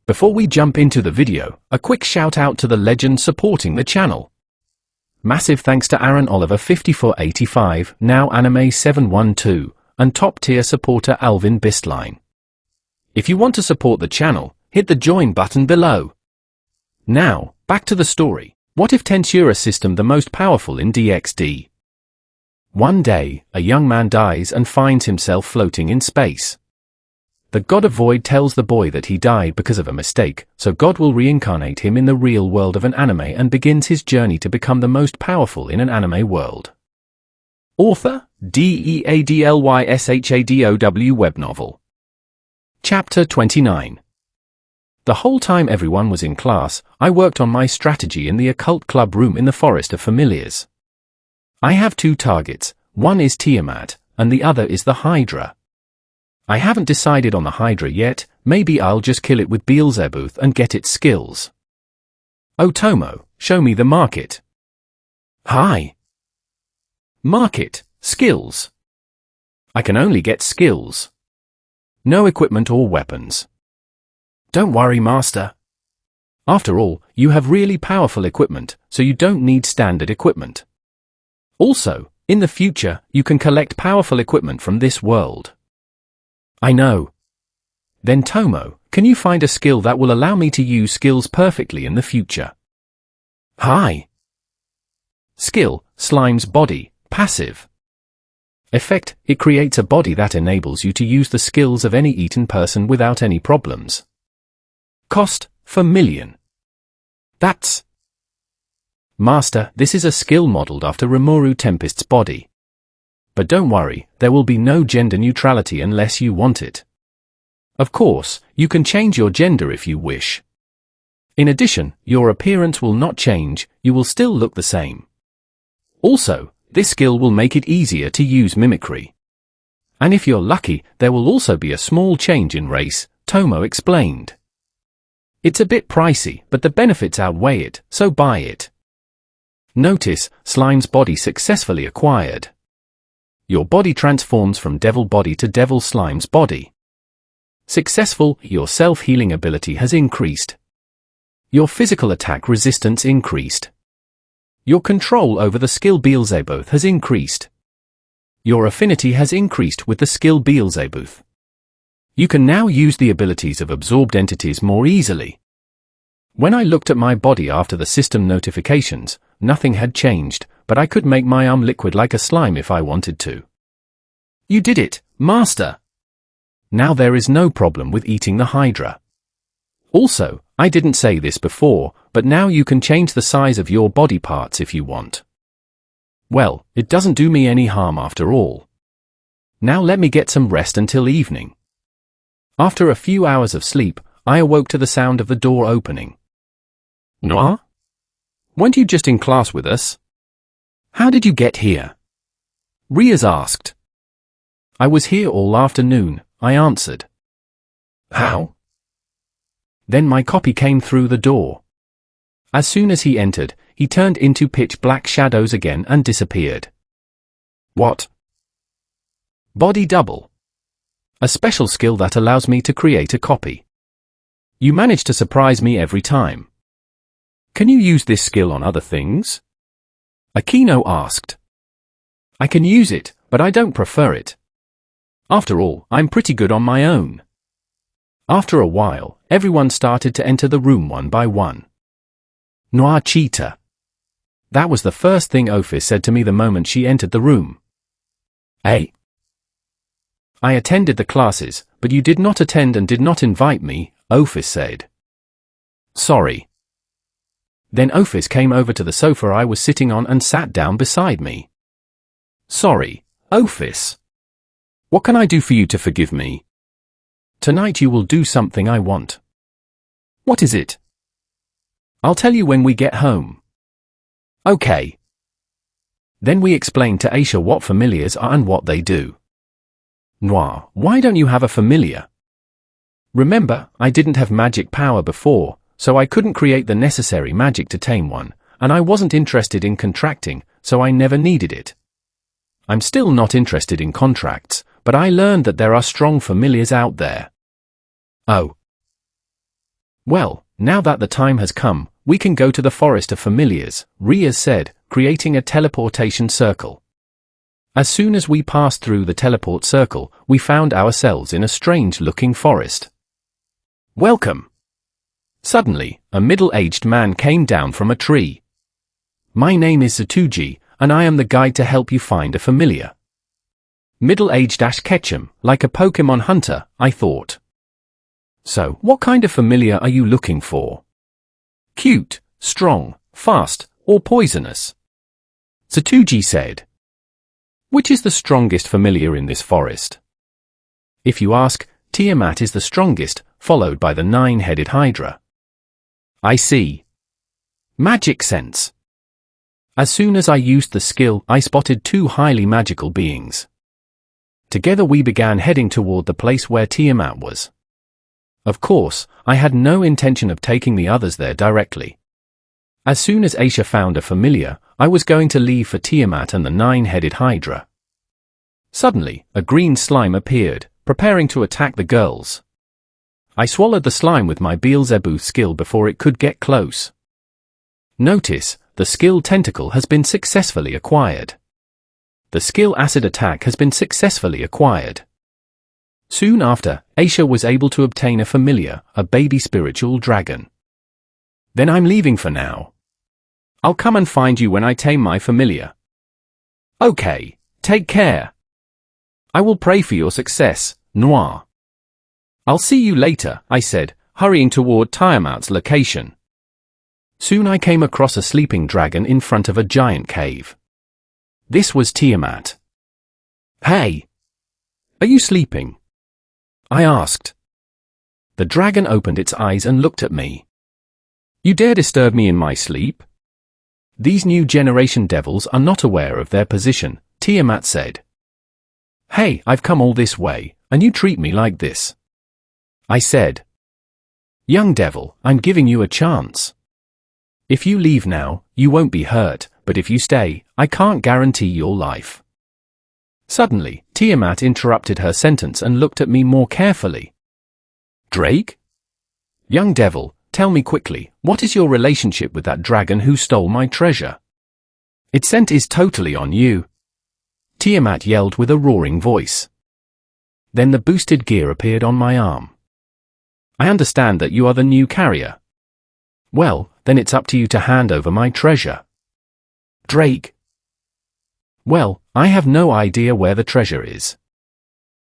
Before we jump into the video, a quick shout out to the legends supporting the channel. Massive thanks to Aaron Oliver 5485, Now Anime 712, and top tier supporter Alvin Bistline. If you want to support the channel, hit the join button below. Now, back to the story. What if Tensura system the most powerful in DxD? One day, a young man dies and finds himself floating in space. The god of void tells the boy that he died because of a mistake, so God will reincarnate him in the real world of an anime and begins his journey to become the most powerful in an anime world. Author, DEADLYSHADOW web novel. Chapter 29. The whole time everyone was in class, I worked on my strategy in the occult club room in the Forest of Familiars. I have two targets, one is Tiamat, and the other is the Hydra. I haven't decided on the Hydra yet, maybe I'll just kill it with Beelzebub and get its skills. Oh Tomo, show me the market. Hi. Market, skills. I can only get skills. No equipment or weapons. Don't worry, Master. After all, you have really powerful equipment, so you don't need standard equipment. Also, in the future, you can collect powerful equipment from this world. I know. Then Tomo, can you find a skill that will allow me to use skills perfectly in the future? Hi. Skill, Slime's body, passive. Effect, it creates a body that enables you to use the skills of any eaten person without any problems. Cost, for million. That's. Master, this is a skill modeled after Rimuru Tempest's body. But don't worry, there will be no gender neutrality unless you want it. Of course, you can change your gender if you wish. In addition, your appearance will not change, you will still look the same. Also, this skill will make it easier to use mimicry. And if you're lucky, there will also be a small change in race, Tomo explained. It's a bit pricey, but the benefits outweigh it, so buy it. Notice, Slime's body successfully acquired. Your body transforms from devil body to devil Slime's body. Successful, your self-healing ability has increased. Your physical attack resistance increased. Your control over the skill Beelzebub has increased. Your affinity has increased with the skill Beelzebub. You can now use the abilities of absorbed entities more easily. When I looked at my body after the system notifications, nothing had changed, but I could make my arm liquid like a slime if I wanted to. You did it, Master! Now there is no problem with eating the Hydra. Also, I didn't say this before, but now you can change the size of your body parts if you want. Well, it doesn't do me any harm after all. Now let me get some rest until evening. After a few hours of sleep, I awoke to the sound of the door opening. Noah? Weren't you just in class with us? How did you get here? Riaz asked. I was here all afternoon, I answered. How? Then my copy came through the door. As soon as he entered, he turned into pitch black shadows again and disappeared. What? Body double. A special skill that allows me to create a copy. You manage to surprise me every time. Can you use this skill on other things? Akino asked. I can use it, but I don't prefer it. After all, I'm pretty good on my own. After a while, everyone started to enter the room one by one. Noir cheetah. That was the first thing Ophis said to me the moment she entered the room. Hey. I attended the classes, but you did not attend and did not invite me, Ophis said. Sorry. Then Ophis came over to the sofa I was sitting on and sat down beside me. Sorry, Ophis. What can I do for you to forgive me? Tonight you will do something I want. What is it? I'll tell you when we get home. Okay. Then we explained to Aisha what familiars are and what they do. Noir, why don't you have a familiar? Remember, I didn't have magic power before, so I couldn't create the necessary magic to tame one, and I wasn't interested in contracting, so I never needed it. I'm still not interested in contracts, but I learned that there are strong familiars out there. Oh. Well, now that the time has come, we can go to the Forest of Familiars, Riaz said, creating a teleportation circle. As soon as we passed through the teleport circle, we found ourselves in a strange-looking forest. Welcome! Suddenly, a middle-aged man came down from a tree. My name is Zatuji, and I am the guide to help you find a familiar. Middle-aged Ash Ketchum, like a Pokemon hunter, I thought. So, what kind of familiar are you looking for? Cute, strong, fast, or poisonous? Zatuji said. Which is the strongest familiar in this forest? If you ask, Tiamat is the strongest, followed by the 9-headed Hydra. I see. Magic sense. As soon as I used the skill, I spotted 2 highly magical beings. Together we began heading toward the place where Tiamat was. Of course, I had no intention of taking the others there directly. As soon as Aisha found a familiar, I was going to leave for Tiamat and the 9-headed Hydra. Suddenly, a green slime appeared, preparing to attack the girls. I swallowed the slime with my Beelzebub skill before it could get close. Notice, the skill Tentacle has been successfully acquired. The skill Acid Attack has been successfully acquired. Soon after, Aisha was able to obtain a familiar, a baby spiritual dragon. Then I'm leaving for now. I'll come and find you when I tame my familiar. Okay, take care. I will pray for your success, Noir. I'll see you later, I said, hurrying toward Tiamat's location. Soon I came across a sleeping dragon in front of a giant cave. This was Tiamat. Hey! Are you sleeping? I asked. The dragon opened its eyes and looked at me. You dare disturb me in my sleep? These new generation devils are not aware of their position, Tiamat said. Hey, I've come all this way, and you treat me like this. I said. Young devil, I'm giving you a chance. If you leave now, you won't be hurt, but if you stay, I can't guarantee your life. Suddenly, Tiamat interrupted her sentence and looked at me more carefully. Drake? Young devil, tell me quickly, what is your relationship with that dragon who stole my treasure? Its scent is totally on you. Tiamat yelled with a roaring voice. Then the boosted gear appeared on my arm. I understand that you are the new carrier. Well, then it's up to you to hand over my treasure. Drake. Well, I have no idea where the treasure is.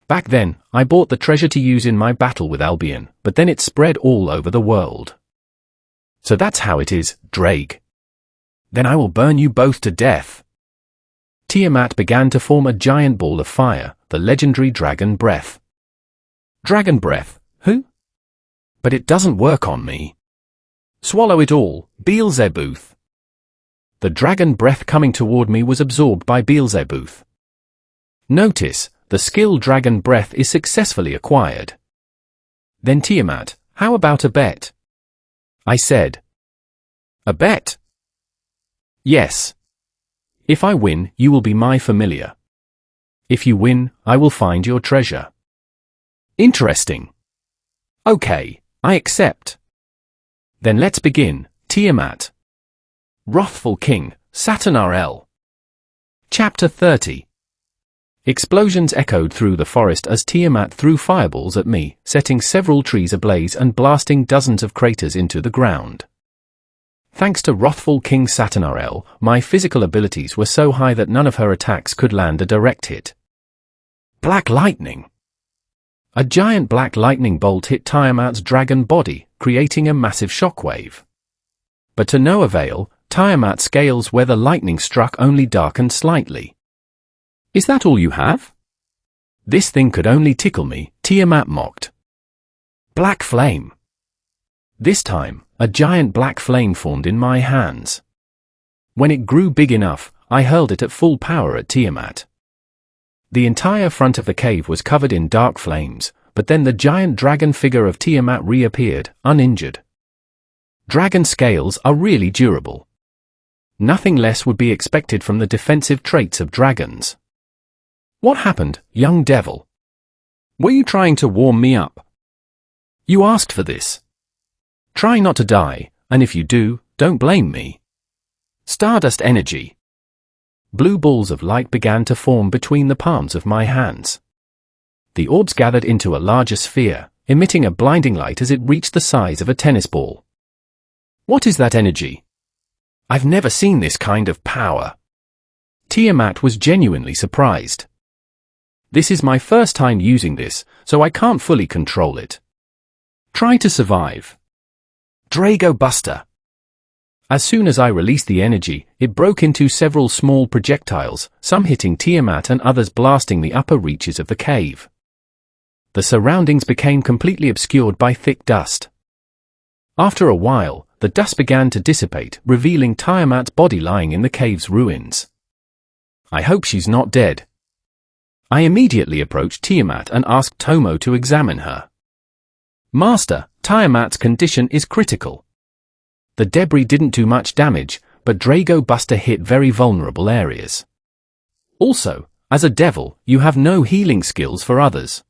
Back then, I bought the treasure to use in my battle with Albion, but then it spread all over the world. So that's how it is, Drake. Then I will burn you both to death. Tiamat began to form a giant ball of fire, the legendary Dragon Breath. Dragon Breath, who? But it doesn't work on me. Swallow it all, Beelzebub. The Dragon Breath coming toward me was absorbed by Beelzebub. Notice, the skill Dragon Breath is successfully acquired. Then Tiamat, how about a bet? I said. A bet? Yes. If I win, you will be my familiar. If you win, I will find your treasure. Interesting. Okay, I accept. Then let's begin, Tiamat. Wrathful King, Satanar L. Chapter 30. Explosions echoed through the forest as Tiamat threw fireballs at me, setting several trees ablaze and blasting dozens of craters into the ground. Thanks to Wrathful King Satanarel, my physical abilities were so high that none of her attacks could land a direct hit. Black Lightning. A giant black lightning bolt hit Tiamat's dragon body, creating a massive shockwave. But to no avail, Tiamat's scales where the lightning struck only darkened slightly. Is that all you have? This thing could only tickle me, Tiamat mocked. Black Flame. This time, a giant black flame formed in my hands. When it grew big enough, I hurled it at full power at Tiamat. The entire front of the cave was covered in dark flames, but then the giant dragon figure of Tiamat reappeared, uninjured. Dragon scales are really durable. Nothing less would be expected from the defensive traits of dragons. What happened, young devil? Were you trying to warm me up? You asked for this. Try not to die, and if you do, don't blame me. Stardust energy. Blue balls of light began to form between the palms of my hands. The orbs gathered into a larger sphere, emitting a blinding light as it reached the size of a tennis ball. What is that energy? I've never seen this kind of power. Tiamat was genuinely surprised. This is my first time using this, so I can't fully control it. Try to survive. Drago Buster. As soon as I released the energy, it broke into several small projectiles, some hitting Tiamat and others blasting the upper reaches of the cave. The surroundings became completely obscured by thick dust. After a while, the dust began to dissipate, revealing Tiamat's body lying in the cave's ruins. I hope she's not dead. I immediately approached Tiamat and asked Tomo to examine her. Master, Tiamat's condition is critical. The debris didn't do much damage, but Drago Buster hit very vulnerable areas. Also, as a devil, you have no healing skills for others.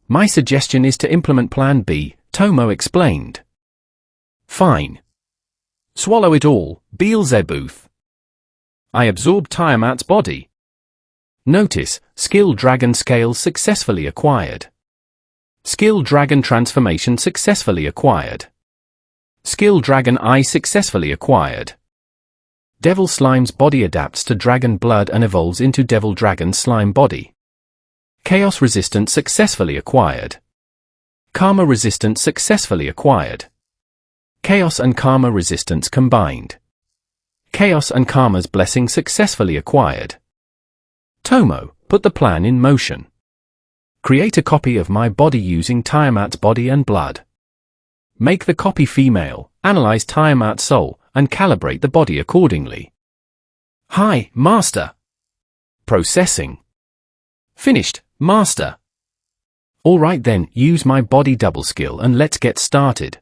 My suggestion is to implement Plan B, Tomo explained. Fine. Swallow it all, Beelzebub. I absorbed Tiamat's body. Notice, Skill Dragon Scales successfully acquired. Skill Dragon Transformation successfully acquired. Skill Dragon Eye successfully acquired. Devil Slime's body adapts to dragon blood and evolves into Devil Dragon Slime body. Chaos Resistance successfully acquired. Karma Resistance successfully acquired. Chaos and Karma Resistance combined. Chaos and Karma's Blessing successfully acquired. Tomo, put the plan in motion. Create a copy of my body using Tiamat's body and blood. Make the copy female, analyze Tiamat's soul, and calibrate the body accordingly. Hi, Master. Processing. Finished, Master. Alright then, use my body double skill and let's get started.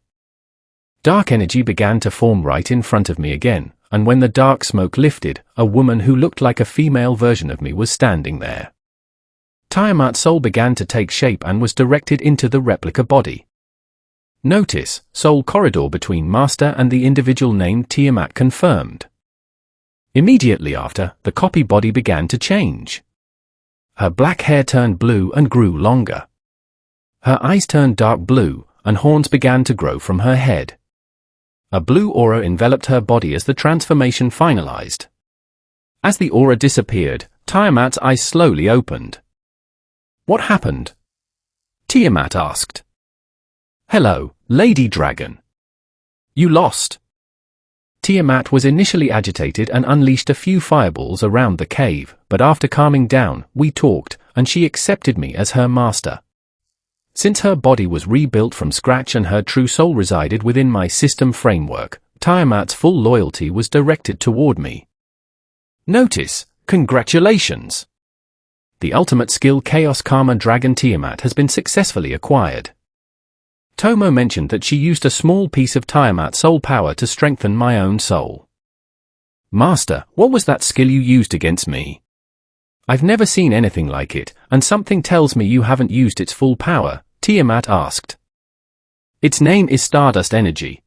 Dark energy began to form right in front of me again, and when the dark smoke lifted, a woman who looked like a female version of me was standing there. Tiamat's soul began to take shape and was directed into the replica body. Notice, soul corridor between Master and the individual named Tiamat confirmed. Immediately after, the copy body began to change. Her black hair turned blue and grew longer. Her eyes turned dark blue, and horns began to grow from her head. A blue aura enveloped her body as the transformation finalized. As the aura disappeared, Tiamat's eyes slowly opened. What happened? Tiamat asked. Hello, Lady Dragon. You lost. Tiamat was initially agitated and unleashed a few fireballs around the cave, but after calming down, we talked, and she accepted me as her master. Since her body was rebuilt from scratch and her true soul resided within my system framework, Tiamat's full loyalty was directed toward me. Notice, congratulations! The ultimate skill Chaos Karma Dragon Tiamat has been successfully acquired. Tomo mentioned that she used a small piece of Tiamat's soul power to strengthen my own soul. Master, what was that skill you used against me? I've never seen anything like it, and something tells me you haven't used its full power, Tiamat asked. Its name is Stardust Energy.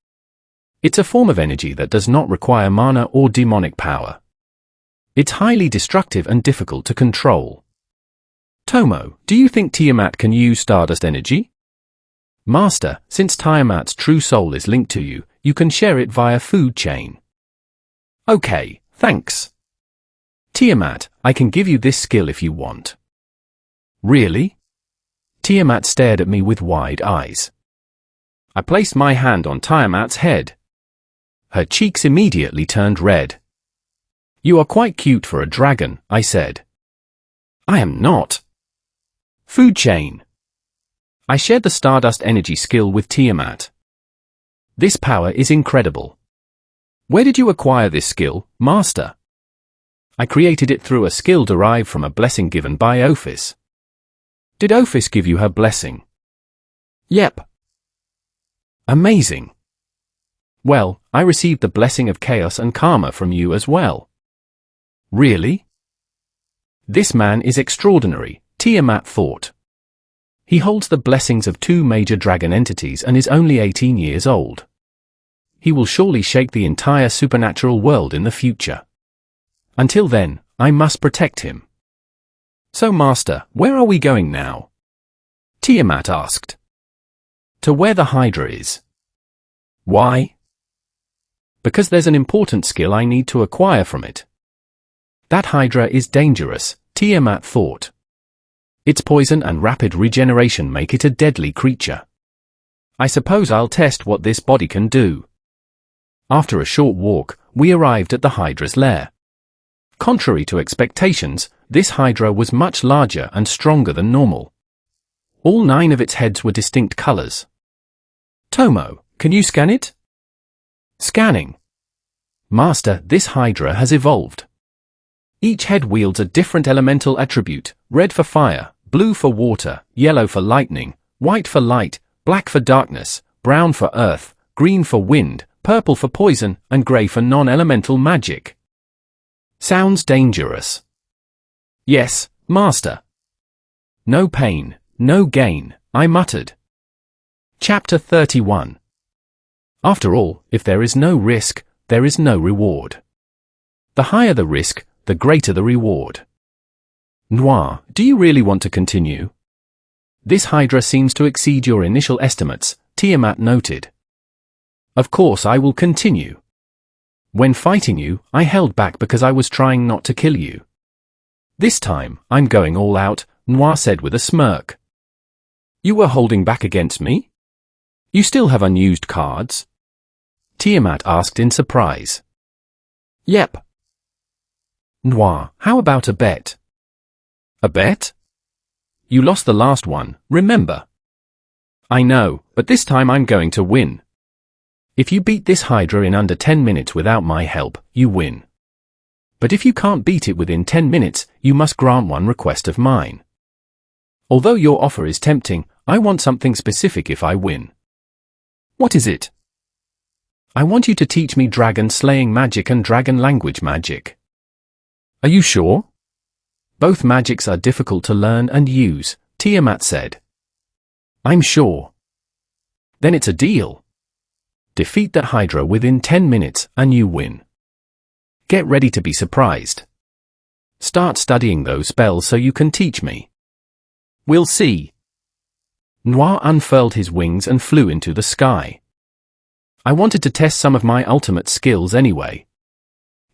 It's a form of energy that does not require mana or demonic power. It's highly destructive and difficult to control. Tomo, do you think Tiamat can use Stardust Energy? Master, since Tiamat's true soul is linked to you, you can share it via food chain. Okay, thanks. Tiamat, I can give you this skill if you want. Really? Tiamat stared at me with wide eyes. I placed my hand on Tiamat's head. Her cheeks immediately turned red. You are quite cute for a dragon, I said. I am not. Food chain. I shared the Stardust Energy skill with Tiamat. This power is incredible. Where did you acquire this skill, Master? I created it through a skill derived from a blessing given by Ophis. Did Ophis give you her blessing? Yep. Amazing. Well, I received the blessing of chaos and karma from you as well. Really? This man is extraordinary, Tiamat thought. He holds the blessings of 2 major dragon entities and is only 18 years old. He will surely shake the entire supernatural world in the future. Until then, I must protect him. So Master, where are we going now? Tiamat asked. To where the Hydra is. Why? Because there's an important skill I need to acquire from it. That Hydra is dangerous, Tiamat thought. Its poison and rapid regeneration make it a deadly creature. I suppose I'll test what this body can do. After a short walk, we arrived at the Hydra's lair. Contrary to expectations, this Hydra was much larger and stronger than normal. All 9 of its heads were distinct colors. Tomo, can you scan it? Scanning. Master, this Hydra has evolved. Each head wields a different elemental attribute, red for fire, blue for water, yellow for lightning, white for light, black for darkness, brown for earth, green for wind, purple for poison, and grey for non-elemental magic. Sounds dangerous. Yes, Master. No pain, no gain, I muttered. Chapter 31. After all, if there is no risk, there is no reward. The higher the risk, the greater the reward. Noir, do you really want to continue? This Hydra seems to exceed your initial estimates, Tiamat noted. Of course I will continue. When fighting you, I held back because I was trying not to kill you. This time, I'm going all out, Noir said with a smirk. You were holding back against me? You still have unused cards? Tiamat asked in surprise. Yep. Noir, how about a bet? A bet? You lost the last one, remember? I know, but this time I'm going to win. If you beat this Hydra in under 10 minutes without my help, you win. But if you can't beat it within 10 minutes, you must grant one request of mine. Although your offer is tempting, I want something specific if I win. What is it? I want you to teach me dragon slaying magic and dragon language magic. Are you sure? Both magics are difficult to learn and use, Tiamat said. I'm sure. Then it's a deal. Defeat the Hydra within 10 minutes and you win. Get ready to be surprised. Start studying those spells so you can teach me. We'll see. Noir unfurled his wings and flew into the sky. I wanted to test some of my ultimate skills anyway.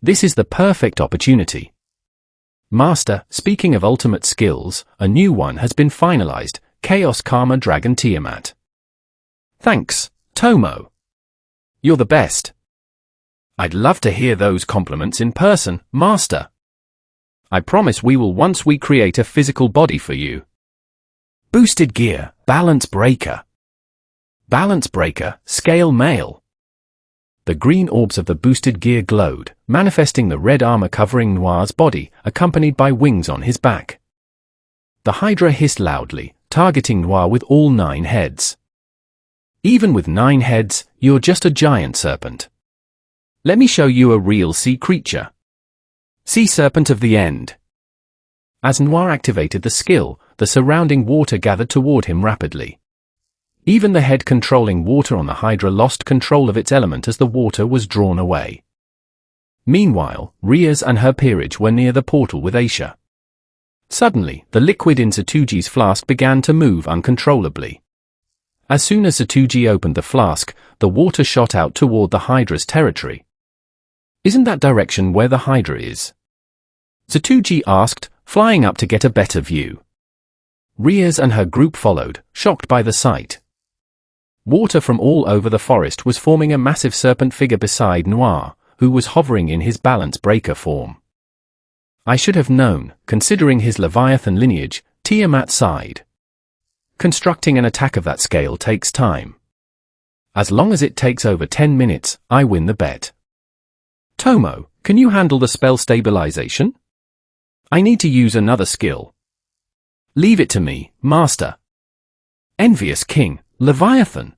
This is the perfect opportunity. Master, speaking of ultimate skills, a new one has been finalized, Chaos Karma Dragon Tiamat. Thanks, Tomo. You're the best. I'd love to hear those compliments in person, Master. I promise we will once we create a physical body for you. Boosted gear, balance breaker. Balance breaker, scale male. The green orbs of the boosted gear glowed, manifesting the red armor covering Noir's body, accompanied by wings on his back. The Hydra hissed loudly, targeting Noir with all 9 heads. Even with 9 heads, you're just a giant serpent. Let me show you a real sea creature. Sea Serpent of the End. As Noir activated the skill, the surrounding water gathered toward him rapidly. Even the head controlling water on the Hydra lost control of its element as the water was drawn away. Meanwhile, Riaz and her peerage were near the portal with Aisha. Suddenly, the liquid in Zatuji's flask began to move uncontrollably. As soon as Zatuji opened the flask, the water shot out toward the Hydra's territory. Isn't that direction where the Hydra is? Zatuji asked, flying up to get a better view. Riaz and her group followed, shocked by the sight. Water from all over the forest was forming a massive serpent figure beside Noir, who was hovering in his balance breaker form. I should have known, considering his Leviathan lineage, Tiamat sighed. Constructing an attack of that scale takes time. As long as it takes over 10 minutes, I win the bet. Tomo, can you handle the spell stabilization? I need to use another skill. Leave it to me, Master. Envious King, Leviathan.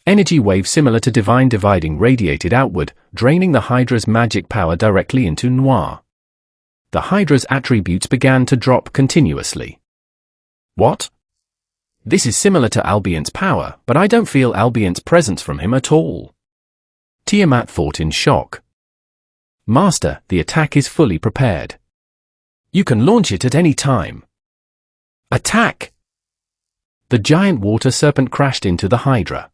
Energy wave similar to Divine Dividing radiated outward, draining the Hydra's magic power directly into Noir. The Hydra's attributes began to drop continuously. What? This is similar to Albion's power, but I don't feel Albion's presence from him at all. Tiamat thought in shock. Master, the attack is fully prepared. You can launch it at any time. Attack! The giant water serpent crashed into the Hydra.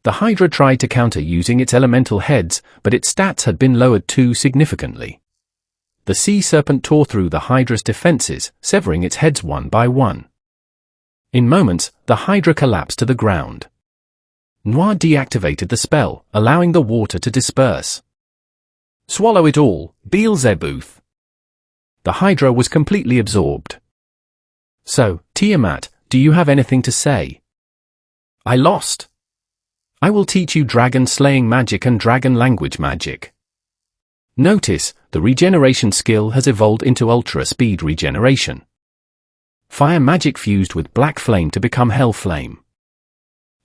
The Hydra tried to counter using its elemental heads, but its stats had been lowered too significantly. The sea serpent tore through the Hydra's defenses, severing its heads one by one. In moments, the Hydra collapsed to the ground. Noir deactivated the spell, allowing the water to disperse. Swallow it all, Beelzebub. The Hydra was completely absorbed. So, Tiamat, do you have anything to say? I lost. I will teach you dragon-slaying magic and dragon language magic. Notice, the regeneration skill has evolved into ultra-speed regeneration. Fire magic fused with black flame to become hell flame.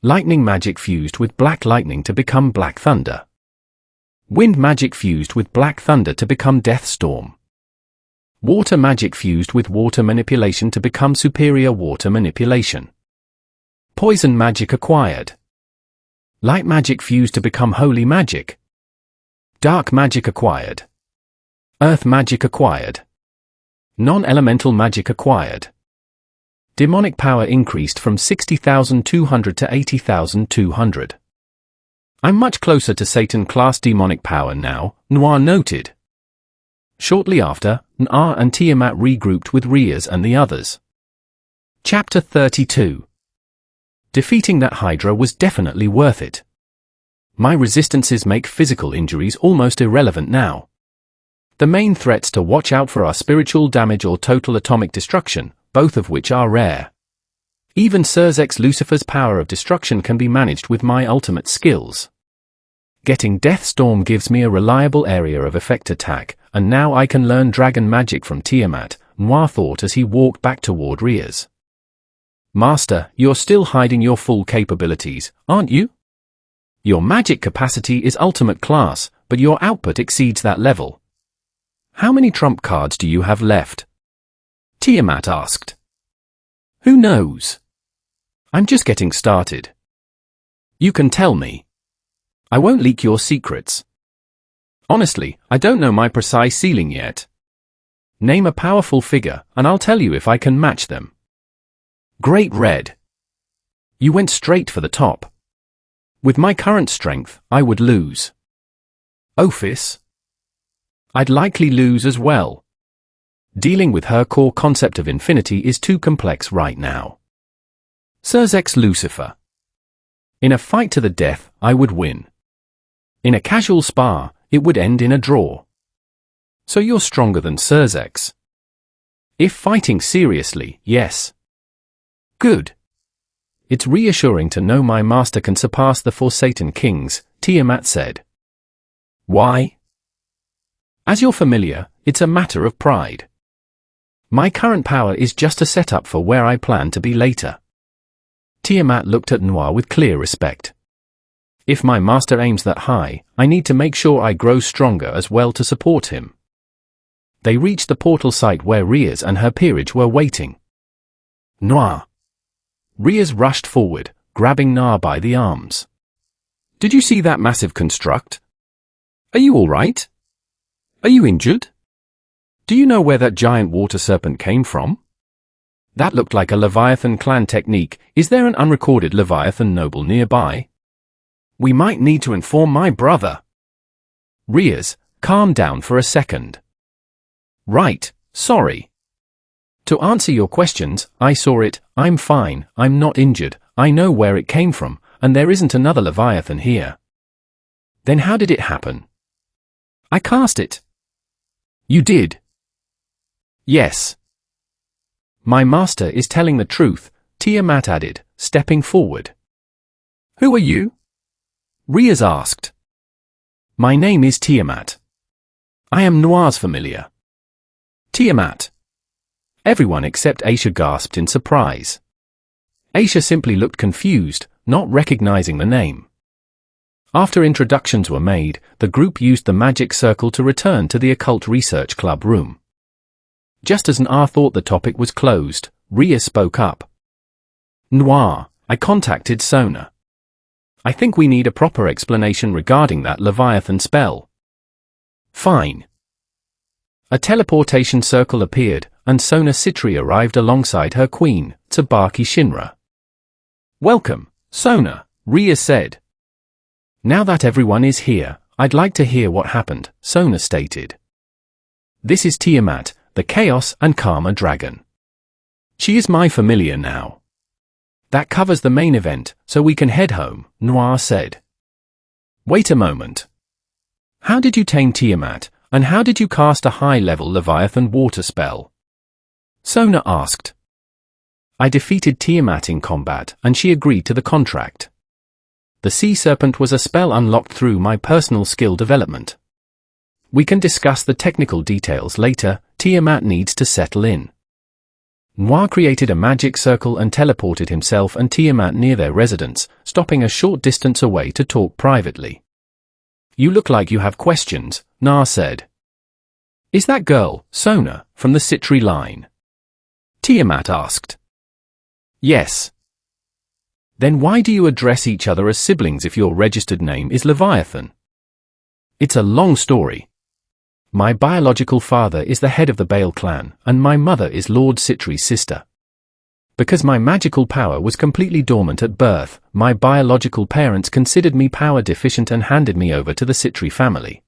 Lightning magic fused with black lightning to become black thunder. Wind magic fused with black thunder to become death storm. Water magic fused with water manipulation to become superior water manipulation. Poison magic acquired. Light magic fused to become holy magic. Dark magic acquired. Earth magic acquired. Non-elemental magic acquired. Demonic power increased from 60,200 to 80,200. I'm much closer to Satan-class demonic power now, Noir noted. Shortly after, Noir and Tiamat regrouped with Riaz and the others. Chapter 32. Defeating that Hydra was definitely worth it. My resistances make physical injuries almost irrelevant now. The main threats to watch out for are spiritual damage or total atomic destruction, both of which are rare. Even Cersei's Lucifer's power of destruction can be managed with my ultimate skills. Getting Death Storm gives me a reliable area of effect attack, and now I can learn dragon magic from Tiamat, Noir thought as he walked back toward Riaz. Master, you're still hiding your full capabilities, aren't you? Your magic capacity is ultimate class, but your output exceeds that level. How many trump cards do you have left? Tiamat asked. Who knows? I'm just getting started. You can tell me. I won't leak your secrets. Honestly, I don't know my precise ceiling yet. Name a powerful figure, and I'll tell you if I can match them. Great Red. You went straight for the top. With my current strength, I would lose. Ophis. I'd likely lose as well. Dealing with her core concept of infinity is too complex right now. Cersei's Lucifer. In a fight to the death, I would win. In a casual spar, it would end in a draw. So you're stronger than Cersei. If fighting seriously, yes. Good. It's reassuring to know my master can surpass the four Satan kings, Tiamat said. Why? As you're familiar, it's a matter of pride. My current power is just a setup for where I plan to be later. Tiamat looked at Noir with clear respect. If my master aims that high, I need to make sure I grow stronger as well to support him. They reached the portal site where Riaz and her peerage were waiting. Noir. Riaz rushed forward, grabbing Noir by the arms. Did you see that massive construct? Are you all right? Are you injured? Do you know where that giant water serpent came from? That looked like a Leviathan clan technique. Is there an unrecorded Leviathan noble nearby? We might need to inform my brother. Riaz, calm down for a second. Right, sorry. To answer your questions, I saw it, I'm fine, I'm not injured, I know where it came from, and there isn't another Leviathan here. Then how did it happen? I cast it. You did? Yes. My master is telling the truth, Tiamat added, stepping forward. Who are you? Riaz asked. My name is Tiamat. I am Noir's familiar. Tiamat. Everyone except Aisha gasped in surprise. Aisha simply looked confused, not recognizing the name. After introductions were made, the group used the magic circle to return to the Occult Research Club room. Just as Noir thought the topic was closed, Riaz spoke up. Noir, I contacted Sona. I think we need a proper explanation regarding that Leviathan spell. Fine. A teleportation circle appeared, and Sona Citri arrived alongside her queen, Tsubaki Shinra. Welcome, Sona, Ria said. Now that everyone is here, I'd like to hear what happened, Sona stated. This is Tiamat, the Chaos and Karma Dragon. She is my familiar now. That covers the main event, so we can head home, Noir said. Wait a moment. How did you tame Tiamat, and how did you cast a high-level Leviathan water spell? Sona asked. I defeated Tiamat in combat, and she agreed to the contract. The Sea Serpent was a spell unlocked through my personal skill development. We can discuss the technical details later. Tiamat needs to settle in. Noir created a magic circle and teleported himself and Tiamat near their residence, stopping a short distance away to talk privately. You look like you have questions, Noir said. Is that girl, Sona, from the Citri line? Tiamat asked. Yes. Then why do you address each other as siblings if your registered name is Leviathan? It's a long story. My biological father is the head of the Bale clan, and my mother is Lord Citri's sister. Because my magical power was completely dormant at birth, my biological parents considered me power deficient and handed me over to the Citri family.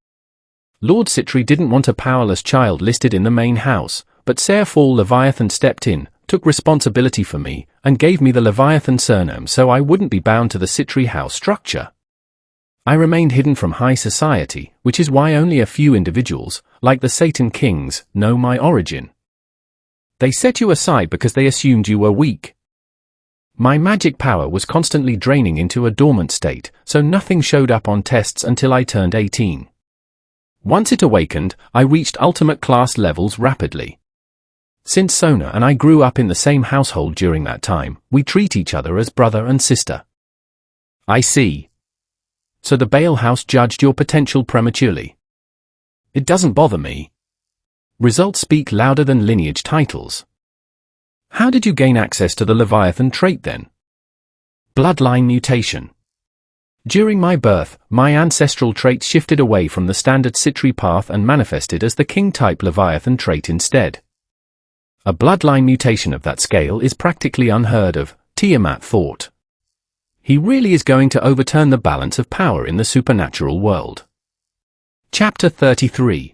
Lord Citri didn't want a powerless child listed in the main house, but Sairfall Leviathan stepped in, took responsibility for me, and gave me the Leviathan surname so I wouldn't be bound to the Citri house structure. I remained hidden from high society, which is why only a few individuals, like the Satan Kings, know my origin. They set you aside because they assumed you were weak. My magic power was constantly draining into a dormant state, so nothing showed up on tests until I turned 18. Once it awakened, I reached ultimate class levels rapidly. Since Sona and I grew up in the same household during that time, we treat each other as brother and sister. I see. So the Bale House judged your potential prematurely. It doesn't bother me. Results speak louder than lineage titles. How did you gain access to the Leviathan trait then? Bloodline mutation. During my birth, my ancestral traits shifted away from the standard Citri path and manifested as the King-type Leviathan trait instead. A bloodline mutation of that scale is practically unheard of, Tiamat thought. He really is going to overturn the balance of power in the supernatural world. Chapter 33.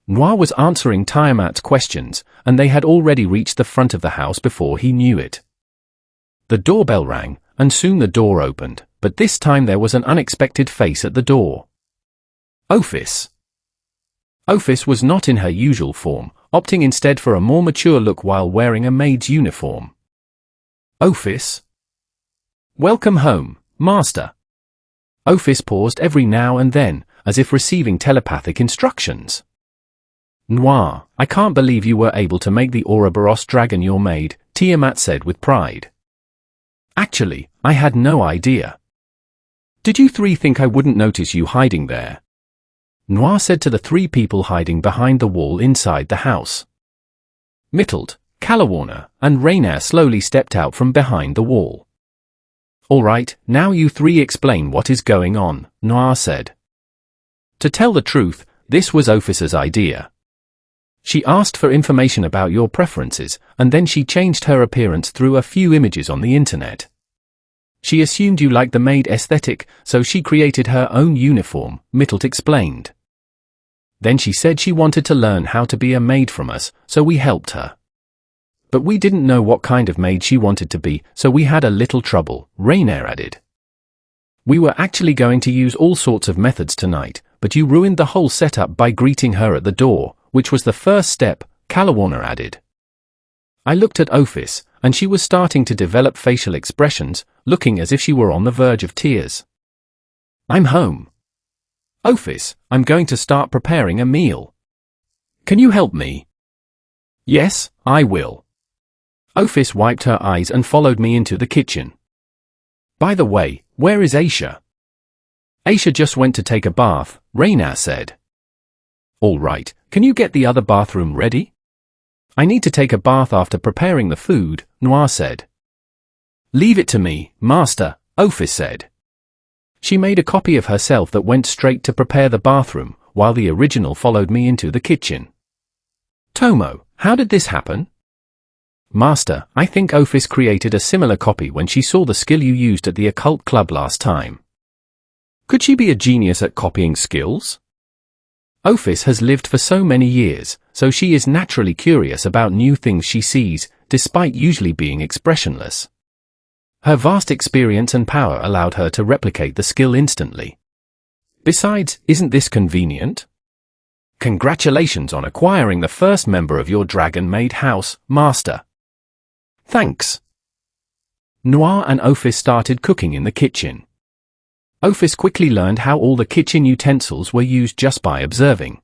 Noir was answering Tiamat's questions, and they had already reached the front of the house before he knew it. The doorbell rang, and soon the door opened, but this time there was an unexpected face at the door. Ophis. Ophis was not in her usual form, opting instead for a more mature look while wearing a maid's uniform. Ophis. Welcome home, Master. Ophis paused every now and then, as if receiving telepathic instructions. Noir, I can't believe you were able to make the Ouroboros dragon your maid, Tiamat said with pride. Actually, I had no idea. Did you three think I wouldn't notice you hiding there? Noir said to the three people hiding behind the wall inside the house. Mittelt, Calawarna, and Rainair slowly stepped out from behind the wall. All right, now you three explain what is going on, Noir said. To tell the truth, this was Ophis's idea. She asked for information about your preferences, and then she changed her appearance through a few images on the internet. She assumed you liked the maid aesthetic, so she created her own uniform, Mittelt explained. Then she said she wanted to learn how to be a maid from us, so we helped her. But we didn't know what kind of maid she wanted to be, so we had a little trouble, Rainair added. We were actually going to use all sorts of methods tonight, but you ruined the whole setup by greeting her at the door, which was the first step, Calawarna added. I looked at Ophis, and she was starting to develop facial expressions, looking as if she were on the verge of tears. I'm home. Ophis, I'm going to start preparing a meal. Can you help me? Yes, I will. Ophis wiped her eyes and followed me into the kitchen. By the way, where is Aisha? Aisha just went to take a bath, Rainair said. All right, can you get the other bathroom ready? I need to take a bath after preparing the food, Noir said. Leave it to me, Master, Ophis said. She made a copy of herself that went straight to prepare the bathroom, while the original followed me into the kitchen. Tomo, how did this happen? Master, I think Ophis created a similar copy when she saw the skill you used at the occult club last time. Could she be a genius at copying skills? Ophis has lived for so many years, so she is naturally curious about new things she sees, despite usually being expressionless. Her vast experience and power allowed her to replicate the skill instantly. Besides, isn't this convenient? Congratulations on acquiring the first member of your dragon-made house, Master. Thanks. Noir and Ophis started cooking in the kitchen. Ophis quickly learned how all the kitchen utensils were used just by observing.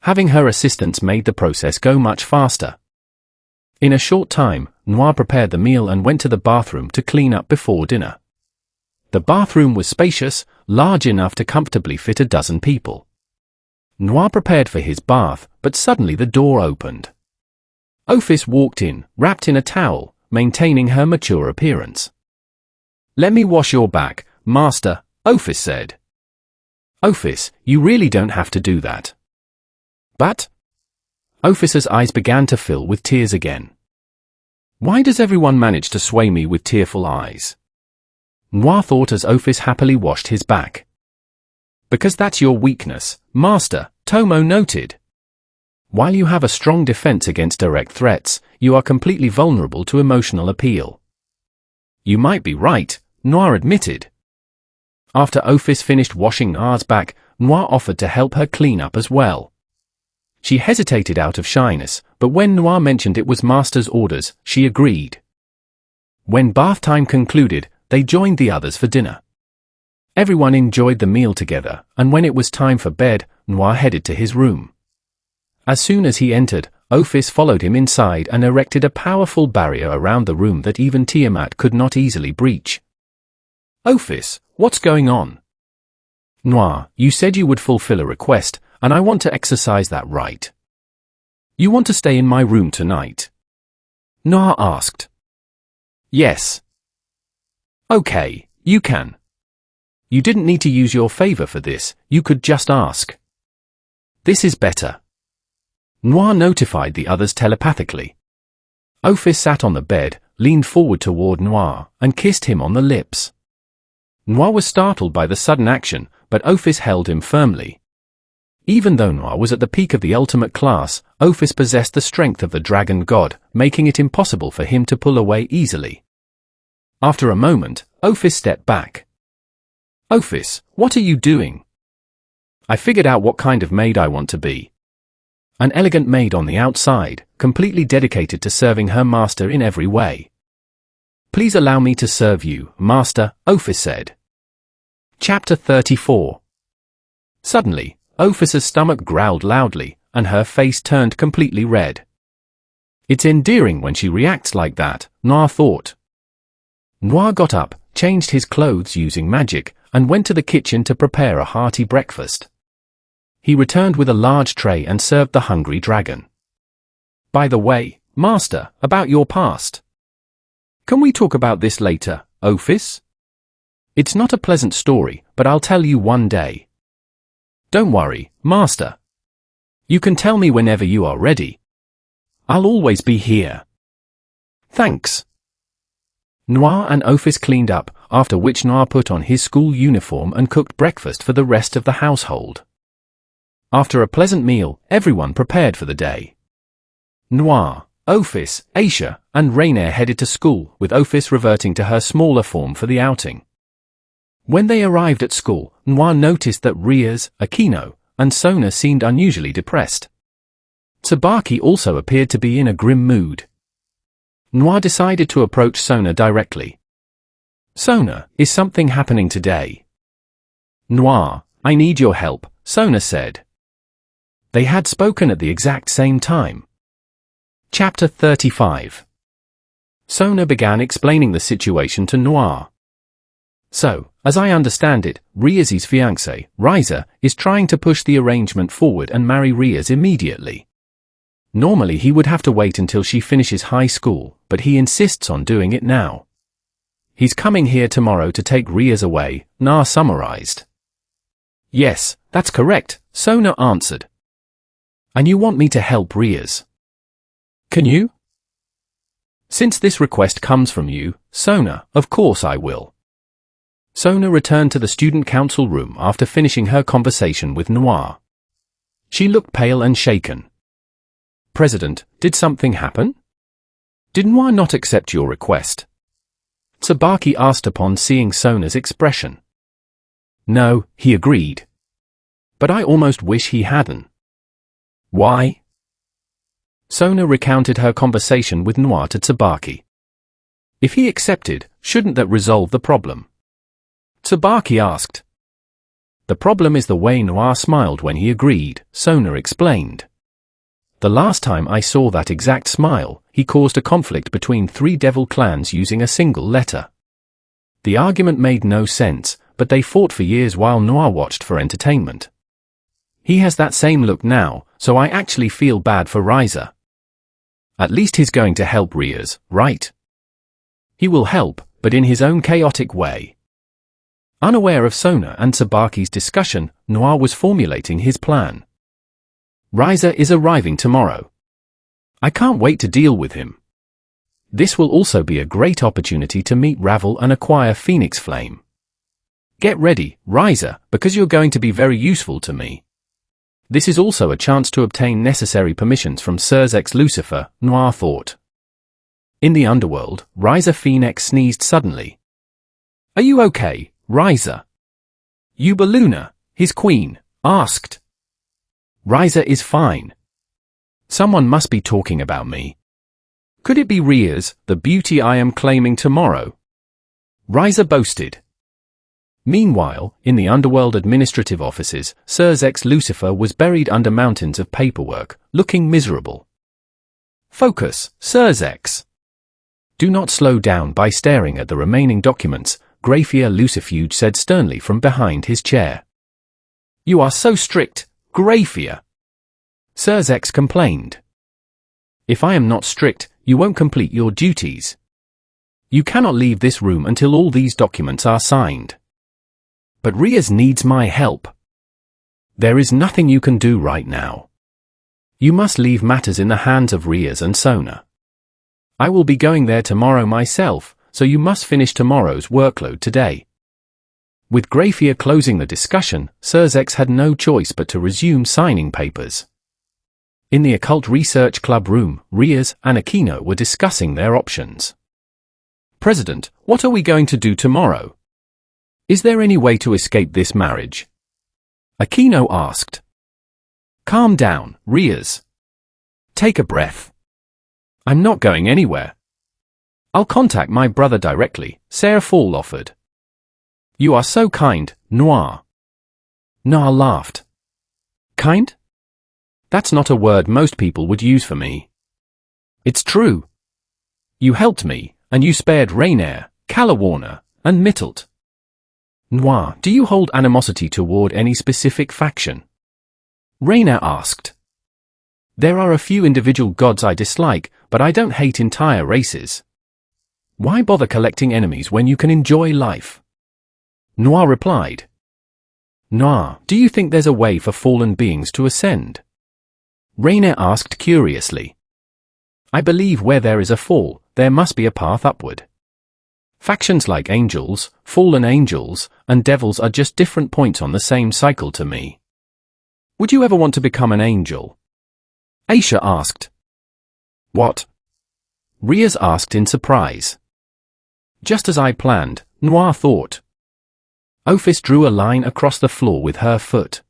Having her assistants made the process go much faster. In a short time, Noir prepared the meal and went to the bathroom to clean up before dinner. The bathroom was spacious, large enough to comfortably fit a dozen people. Noir prepared for his bath, but suddenly the door opened. Ophis walked in, wrapped in a towel, maintaining her mature appearance. Let me wash your back, Master, Ophis said. Ophis, you really don't have to do that. But? Ophis's eyes began to fill with tears again. Why does everyone manage to sway me with tearful eyes? Noir thought as Ophis happily washed his back. Because that's your weakness, Master, Tomo noted. While you have a strong defense against direct threats, you are completely vulnerable to emotional appeal. You might be right, Noir admitted. After Ophis finished washing Noir's back, Noir offered to help her clean up as well. She hesitated out of shyness, but when Noir mentioned it was Master's orders, she agreed. When bath time concluded, they joined the others for dinner. Everyone enjoyed the meal together, and when it was time for bed, Noir headed to his room. As soon as he entered, Ophis followed him inside and erected a powerful barrier around the room that even Tiamat could not easily breach. Ophis, what's going on? Noir, you said you would fulfill a request, and I want to exercise that right. You want to stay in my room tonight? Noir asked. Yes. Okay, you can. You didn't need to use your favor for this, you could just ask. This is better. Noir notified the others telepathically. Ophis sat on the bed, leaned forward toward Noir, and kissed him on the lips. Noir was startled by the sudden action, but Ophis held him firmly. Even though Noir was at the peak of the ultimate class, Ophis possessed the strength of the dragon god, making it impossible for him to pull away easily. After a moment, Ophis stepped back. Ophis, what are you doing? I figured out what kind of maid I want to be. An elegant maid on the outside, completely dedicated to serving her master in every way. Please allow me to serve you, Master, Ophis said. Chapter 34. Suddenly, Ophis's stomach growled loudly, and her face turned completely red. It's endearing when she reacts like that, Noir thought. Noir got up, changed his clothes using magic, and went to the kitchen to prepare a hearty breakfast. He returned with a large tray and served the hungry dragon. By the way, Master, about your past. Can we talk about this later, Ophis? It's not a pleasant story, but I'll tell you one day. Don't worry, Master. You can tell me whenever you are ready. I'll always be here. Thanks. Noir and Ophis cleaned up, after which Noir put on his school uniform and cooked breakfast for the rest of the household. After a pleasant meal, everyone prepared for the day. Noir, Ophis, Aisha, and Rainier headed to school, with Ophis reverting to her smaller form for the outing. When they arrived at school, Noir noticed that Riaz, Akino, and Sona seemed unusually depressed. Tsubaki also appeared to be in a grim mood. Noir decided to approach Sona directly. Sona, is something happening today? Noir, I need your help, Sona said. They had spoken at the exact same time. Chapter 35. Sona began explaining the situation to Noir. So, as I understand it, Riaz's fiancé, Riza, is trying to push the arrangement forward and marry Riaz immediately. Normally he would have to wait until she finishes high school, but he insists on doing it now. He's coming here tomorrow to take Riaz away, Noir summarized. Yes, that's correct, Sona answered. And you want me to help Riaz? Can you? Since this request comes from you, Sona, of course I will. Sona returned to the student council room after finishing her conversation with Noir. She looked pale and shaken. President, did something happen? Did Noir not accept your request? Tsubaki asked upon seeing Sona's expression. No, he agreed. But I almost wish he hadn't. Why? Sona recounted her conversation with Noir to Tsubaki. If he accepted, shouldn't that resolve the problem? Tsubaki asked. The problem is the way Noir smiled when he agreed, Sona explained. The last time I saw that exact smile, he caused a conflict between 3 devil clans using a single letter. The argument made no sense, but they fought for years while Noir watched for entertainment. He has that same look now, so I actually feel bad for Riza. At least he's going to help Riaz, right? He will help, but in his own chaotic way. Unaware of Sona and Tsubaki's discussion, Noir was formulating his plan. Riza is arriving tomorrow. I can't wait to deal with him. This will also be a great opportunity to meet Ravel and acquire Phoenix Flame. Get ready, Riza, because you're going to be very useful to me. This is also a chance to obtain necessary permissions from Sirs Lucifer, Noir thought. In the underworld, Riza Phoenix sneezed suddenly. Are you okay, Riza? Yuba Luna, his queen, asked. Riza is fine. Someone must be talking about me. Could it be Riaz, the beauty I am claiming tomorrow? Riza boasted. Meanwhile, in the underworld administrative offices, Sirs Lucifer was buried under mountains of paperwork, looking miserable. Focus, Sirs X. Do not slow down by staring at the remaining documents, Grafia Lucifuge said sternly from behind his chair. You are so strict, Grafia. Sirs X complained. If I am not strict, you won't complete your duties. You cannot leave this room until all these documents are signed. But Riaz needs my help. There is nothing you can do right now. You must leave matters in the hands of Riaz and Sona. I will be going there tomorrow myself, so you must finish tomorrow's workload today. With Grafia closing the discussion, Sirs X had no choice but to resume signing papers. In the Occult Research Club room, Riaz and Aquino were discussing their options. President, what are we going to do tomorrow? Is there any way to escape this marriage? Aquino asked. Calm down, Riaz. Take a breath. I'm not going anywhere. I'll contact my brother directly, Sarah Fall offered. You are so kind, Noir. Noir laughed. Kind? That's not a word most people would use for me. It's true. You helped me, and you spared Rainier, Calawarna, and Mittelt. Noir, do you hold animosity toward any specific faction? Rainier asked. There are a few individual gods I dislike, but I don't hate entire races. Why bother collecting enemies when you can enjoy life? Noir replied. Noir, do you think there's a way for fallen beings to ascend? Rainier asked curiously. I believe where there is a fall, there must be a path upward. Factions like angels, fallen angels, and devils are just different points on the same cycle to me. Would you ever want to become an angel? Aisha asked. What? Riaz asked in surprise. Just as I planned, Noir thought. Ophis drew a line across the floor with her foot.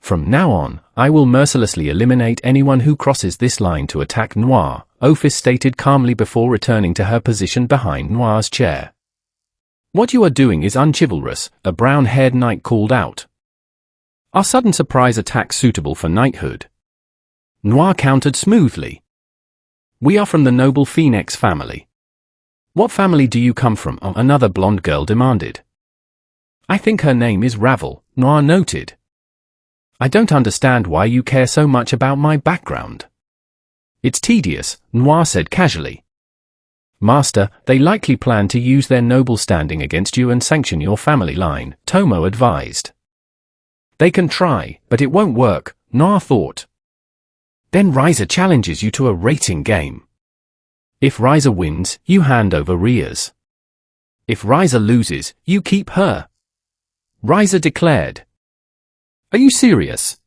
From now on, I will mercilessly eliminate anyone who crosses this line to attack Noir, Ophis stated calmly before returning to her position behind Noir's chair. What you are doing is unchivalrous, a brown-haired knight called out. Are sudden surprise attacks suitable for knighthood? Noir countered smoothly. We are from the noble Phoenix family. What family do you come from? Another blonde girl demanded. I think her name is Ravel, Noir noted. I don't understand why you care so much about my background. It's tedious, Noir said casually. Master, they likely plan to use their noble standing against you and sanction your family line, Tomo advised. They can try, but it won't work, Noir thought. Then Ryza challenges you to a rating game. If Ryza wins, you hand over Rias. If Ryza loses, you keep her. Ryza declared. Are you serious?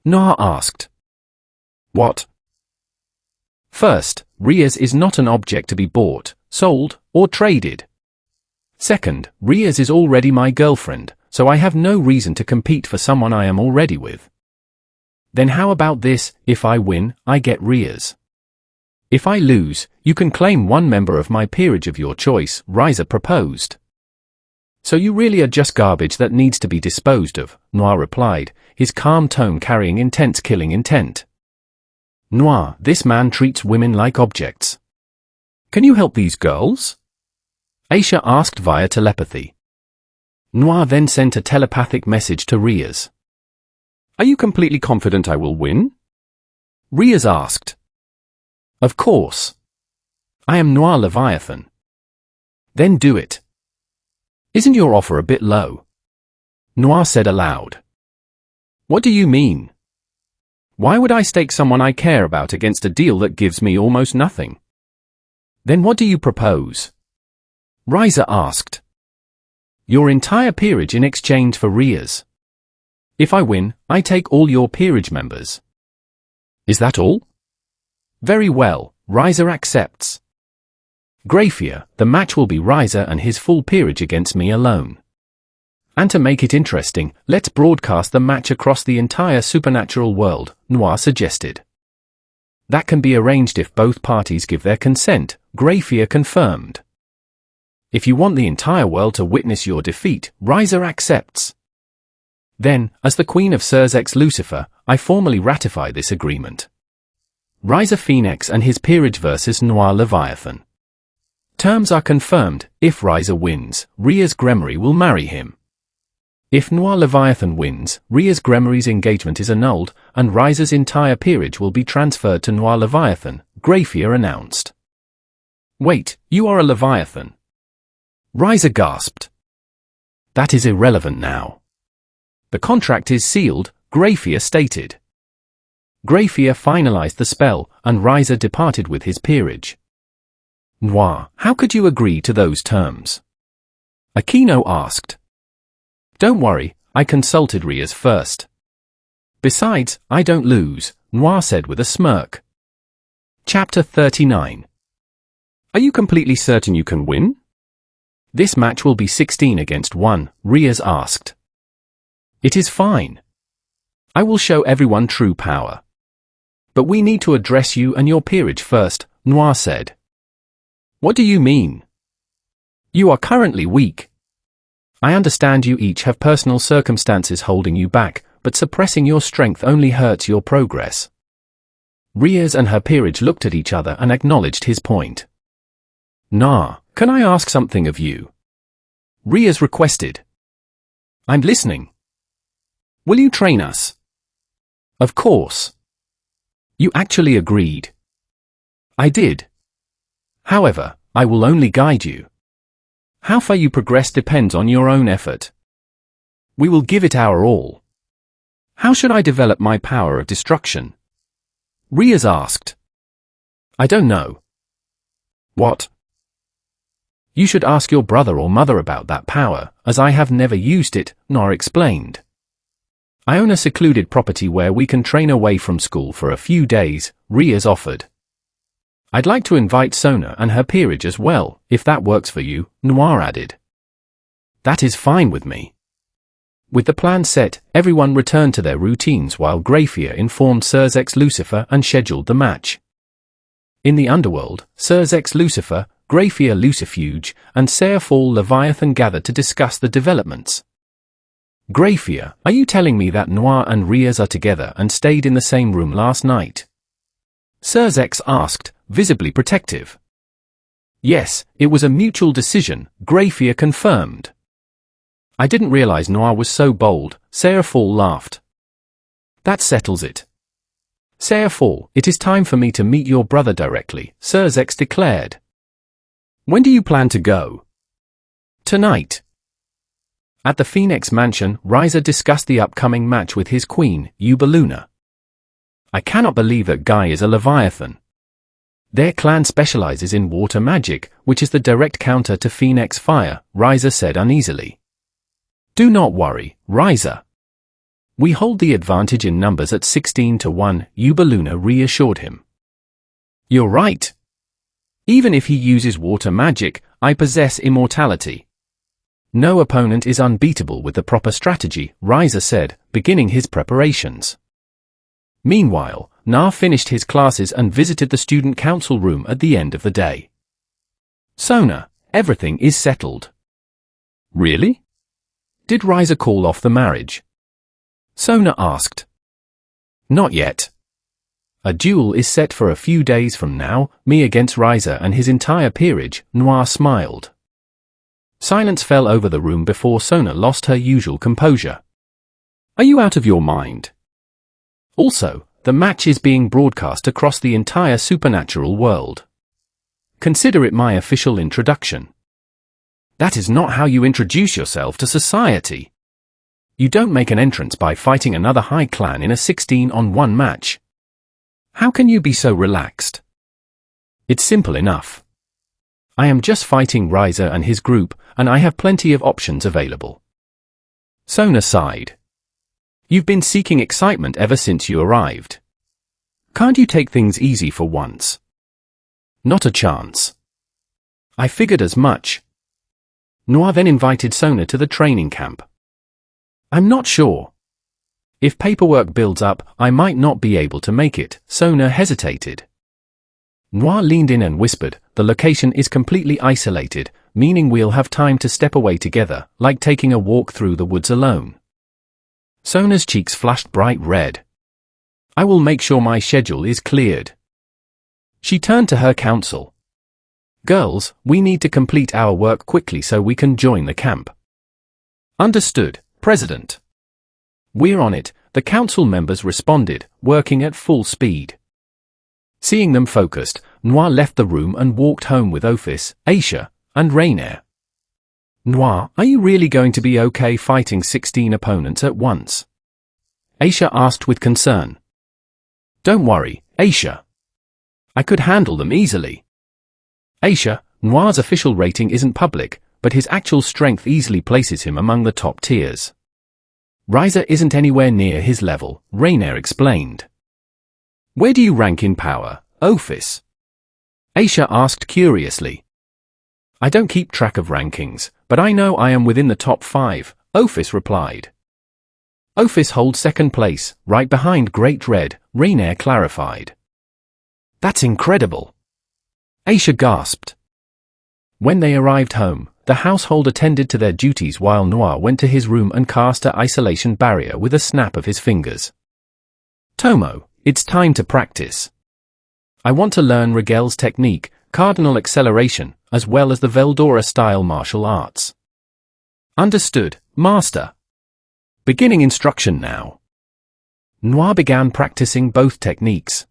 Noir asked. What? First, Rias is not an object to be bought, sold, or traded. Second, Rias is already my girlfriend, so I have no reason to compete for someone I am already with. Then how about this, if I win, I get Rias. If I lose, you can claim one member of my peerage of your choice, Ryza proposed. So you really are just garbage that needs to be disposed of, Noir replied, his calm tone carrying intense killing intent. Noir, this man treats women like objects. Can you help these girls? Aisha asked via telepathy. Noir then sent a telepathic message to Rias. Are you completely confident I will win? Rias asked. Of course. I am Noir Leviathan. Then do it. Isn't your offer a bit low? Noir said aloud. What do you mean? Why would I stake someone I care about against a deal that gives me almost nothing? Then what do you propose? Ryza asked. Your entire peerage in exchange for Rias. If I win, I take all your peerage members. Is that all? Very well, Ryza accepts. Grafia, the match will be Ryza and his full peerage against me alone. And to make it interesting, let's broadcast the match across the entire supernatural world, Noir suggested. That can be arranged if both parties give their consent, Grafia confirmed. If you want the entire world to witness your defeat, Ryza accepts. Then, as the Queen of Surzex Lucifer, I formally ratify this agreement. Ryza Phoenix and his peerage versus Noir Leviathan. Terms are confirmed. If Ryza wins, Rias Gremory will marry him. If Noir Leviathan wins, Rias Gremory's engagement is annulled, and Ryza's entire peerage will be transferred to Noir Leviathan, Grafia announced. Wait, you are a Leviathan? Ryza gasped. That is irrelevant now. The contract is sealed, Grafia stated. Grafia finalized the spell, and Ryza departed with his peerage. Noir, how could you agree to those terms? Aquino asked. Don't worry, I consulted Rias first. Besides, I don't lose, Noir said with a smirk. Chapter 39. Are you completely certain you can win? This match will be 16 against 1, Rias asked. It is fine. I will show everyone true power. But we need to address you and your peerage first, Noir said. What do you mean? You are currently weak. I understand you each have personal circumstances holding you back, but suppressing your strength only hurts your progress. Rias and her peerage looked at each other and acknowledged his point. Nah, can I ask something of you? Rias requested. I'm listening. Will you train us? Of course. You actually agreed. I did. However, I will only guide you. How far you progress depends on your own effort. We will give it our all. How should I develop my power of destruction? Rias asked. I don't know. What? You should ask your brother or mother about that power, as I have never used it, Noir explained. I own a secluded property where we can train away from school for a few days, Rias offered. I'd like to invite Sona and her peerage as well, if that works for you, Noir added. That is fine with me. With the plan set, everyone returned to their routines while Grafia informed Surzex Lucifer and scheduled the match. In the underworld, Surzex Lucifer, Grafia Lucifuge, and Sairfall Leviathan gathered to discuss the developments. Grafia, are you telling me that Noir and Rias are together and stayed in the same room last night? Surzex asked, visibly protective. Yes, it was a mutual decision, Grafia confirmed. I didn't realize Noir was so bold, Sairfall laughed. That settles it. Sairfall, it is time for me to meet your brother directly, Surzex declared. When do you plan to go? Tonight. At the Phoenix Mansion, Riser discussed the upcoming match with his queen, Ubaluna. I cannot believe that Guy is a Leviathan. Their clan specializes in water magic, which is the direct counter to Phoenix Fire, Riser said uneasily. Do not worry, Riser. We hold the advantage in numbers at 16-1, Ubaluna reassured him. You're right. Even if he uses water magic, I possess immortality. No opponent is unbeatable with the proper strategy, Riser said, beginning his preparations. Meanwhile, Na finished his classes and visited the student council room at the end of the day. Sona, everything is settled. Really? Did Riser call off the marriage? Sona asked. Not yet. A duel is set for a few days from now, me against Riser and his entire peerage, Noir smiled. Silence fell over the room before Sona lost her usual composure. Are you out of your mind? Also, the match is being broadcast across the entire supernatural world. Consider it my official introduction. That is not how you introduce yourself to society. You don't make an entrance by fighting another high clan in a 16-on-1 match. How can you be so relaxed? It's simple enough. I am just fighting Riser and his group, and I have plenty of options available. Sona sighed. You've been seeking excitement ever since you arrived. Can't you take things easy for once? Not a chance. I figured as much. Noir then invited Sona to the training camp. I'm not sure. If paperwork builds up, I might not be able to make it, Sona hesitated. Noir leaned in and whispered, the location is completely isolated, meaning we'll have time to step away together, like taking a walk through the woods alone. Sona's cheeks flashed bright red. I will make sure my schedule is cleared. She turned to her council. Girls, we need to complete our work quickly so we can join the camp. Understood, President. We're on it, the council members responded, working at full speed. Seeing them focused, Noir left the room and walked home with Ophis, Aisha, and Rainier. Noir, are you really going to be okay fighting 16 opponents at once? Aisha asked with concern. Don't worry, Aisha. I could handle them easily. Aisha, Noir's official rating isn't public, but his actual strength easily places him among the top tiers. Riser isn't anywhere near his level, Rainier explained. Where do you rank in power, Ophis? Aisha asked curiously. I don't keep track of rankings, but I know I am within the top 5, Ophis replied. Ophis holds second place, right behind Great Red, Rainier clarified. That's incredible. Aisha gasped. When they arrived home, the household attended to their duties while Noir went to his room and cast an isolation barrier with a snap of his fingers. Tomo, it's time to practice. I want to learn Rigel's technique, cardinal acceleration, as well as the Veldora-style martial arts. Understood, Master. Beginning instruction now. Noir began practicing both techniques.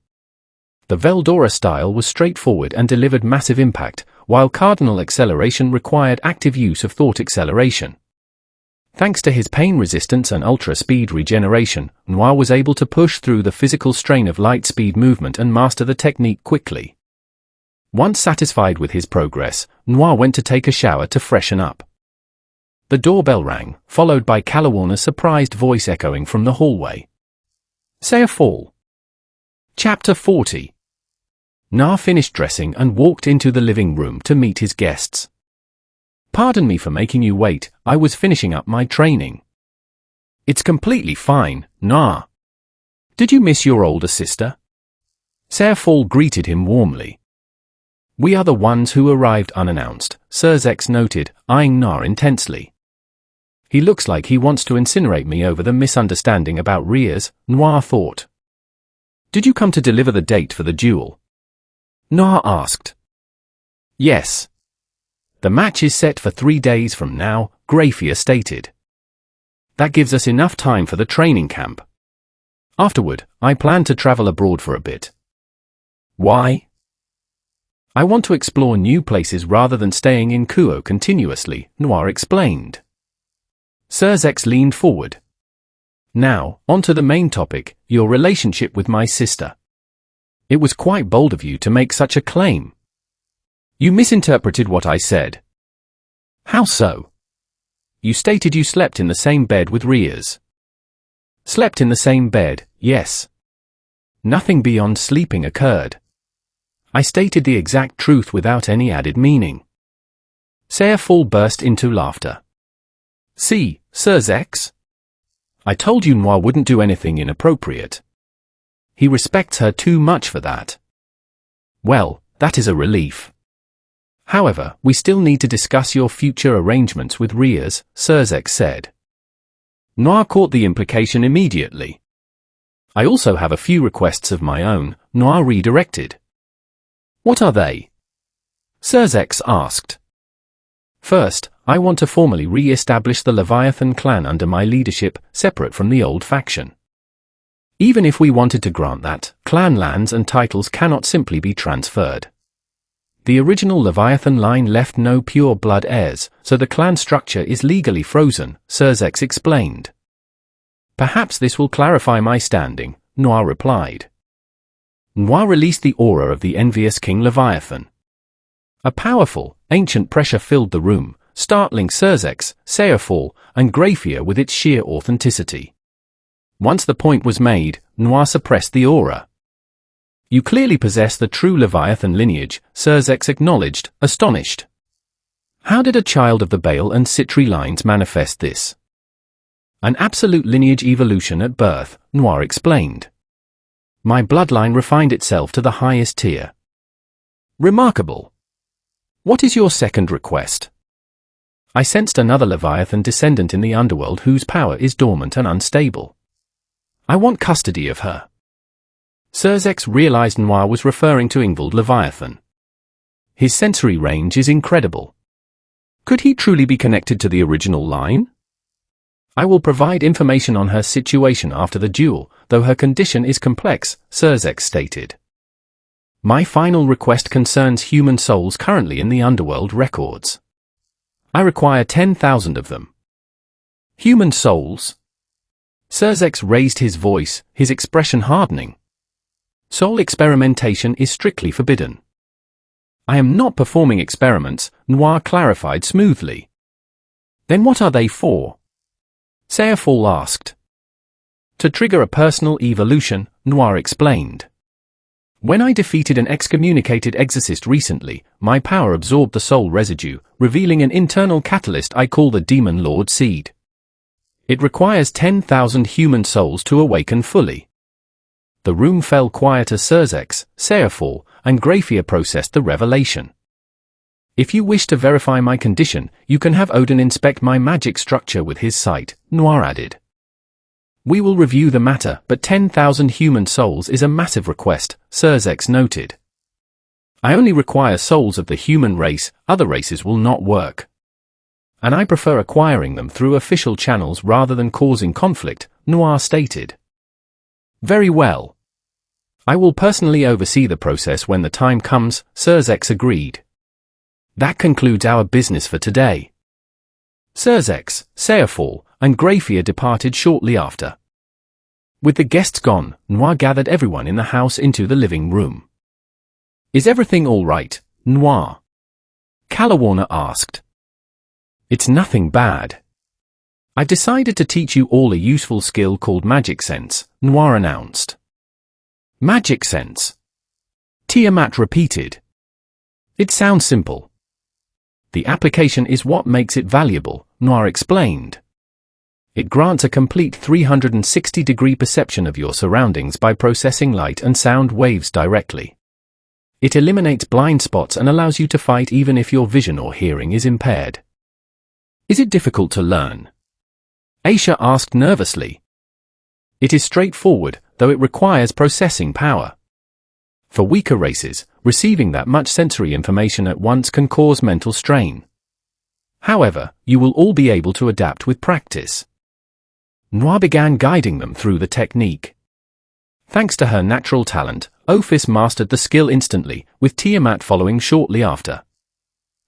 The Veldora style was straightforward and delivered massive impact, while cardinal acceleration required active use of thought acceleration. Thanks to his pain resistance and ultra-speed regeneration, Noir was able to push through the physical strain of light-speed movement and master the technique quickly. Once satisfied with his progress, Noir went to take a shower to freshen up. The doorbell rang, followed by Calawarna's surprised voice echoing from the hallway. Say a fall. Chapter 40. Na finished dressing and walked into the living room to meet his guests. Pardon me for making you wait, I was finishing up my training. It's completely fine, Na. Did you miss your older sister? Sairfall greeted him warmly. We are the ones who arrived unannounced, Serzex noted, eyeing Na intensely. He looks like he wants to incinerate me over the misunderstanding about Riaz, Noir thought. Did you come to deliver the date for the duel? Na asked. Yes. The match is set for 3 days from now, Grafia stated. That gives us enough time for the training camp. Afterward, I plan to travel abroad for a bit. Why? I want to explore new places rather than staying in Kuo continuously, Noir explained. Surzex leaned forward. Now, on to the main topic, your relationship with my sister. It was quite bold of you to make such a claim. You misinterpreted what I said. How so? You stated you slept in the same bed with Rias. Slept in the same bed, yes. Nothing beyond sleeping occurred. I stated the exact truth without any added meaning. Seafall burst into laughter. See, Surzex? I told you Noir wouldn't do anything inappropriate. He respects her too much for that. Well, that is a relief. However, we still need to discuss your future arrangements with Rias, Surzex said. Noir caught the implication immediately. I also have a few requests of my own, Noir redirected. What are they? Surzex asked. First, I want to formally re-establish the Leviathan clan under my leadership, separate from the old faction. Even if we wanted to grant that, clan lands and titles cannot simply be transferred. The original Leviathan line left no pure blood heirs, so the clan structure is legally frozen, Surzex explained. Perhaps this will clarify my standing, Noir replied. Noir released the aura of the envious King Leviathan. A powerful, ancient pressure filled the room, startling Surzex, Seafall, and Grafia with its sheer authenticity. Once the point was made, Noir suppressed the aura. You clearly possess the true Leviathan lineage, Surzex acknowledged, astonished. How did a child of the Baal and Citri lines manifest this? An absolute lineage evolution at birth, Noir explained. My bloodline refined itself to the highest tier. Remarkable. What is your second request? I sensed another Leviathan descendant in the underworld whose power is dormant and unstable. I want custody of her. Surzex realized Noir was referring to Ingvald Leviathan. His sensory range is incredible. Could he truly be connected to the original line? I will provide information on her situation after the duel, though her condition is complex, Surzex stated. My final request concerns human souls currently in the underworld records. I require 10,000 of them. Human souls? Surzex raised his voice, his expression hardening. Soul experimentation is strictly forbidden. I am not performing experiments, Noir clarified smoothly. Then what are they for? Seafall asked. To trigger a personal evolution, Noir explained. When I defeated an excommunicated exorcist recently, my power absorbed the soul residue, revealing an internal catalyst I call the Demon Lord Seed. It requires 10,000 human souls to awaken fully. The room fell quiet as Surzex, Seafall, and Grafia processed the revelation. If you wish to verify my condition, you can have Odin inspect my magic structure with his sight, Noir added. We will review the matter, but 10,000 human souls is a massive request, Surzex noted. I only require souls of the human race, other races will not work. And I prefer acquiring them through official channels rather than causing conflict, Noir stated. Very well. I will personally oversee the process when the time comes, Surzex agreed. That concludes our business for today. Surzex, Seafall, and Grafia departed shortly after. With the guests gone, Noir gathered everyone in the house into the living room. Is everything all right, Noir? Calawarna asked. It's nothing bad. I've decided to teach you all a useful skill called Magic Sense, Noir announced. Magic Sense. Tiamat repeated. It sounds simple. The application is what makes it valuable, Noir explained. It grants a complete 360-degree perception of your surroundings by processing light and sound waves directly. It eliminates blind spots and allows you to fight even if your vision or hearing is impaired. Is it difficult to learn? Aisha asked nervously. It is straightforward, though it requires processing power. For weaker races, receiving that much sensory information at once can cause mental strain. However, you will all be able to adapt with practice. Noir began guiding them through the technique. Thanks to her natural talent, Ophis mastered the skill instantly, with Tiamat following shortly after.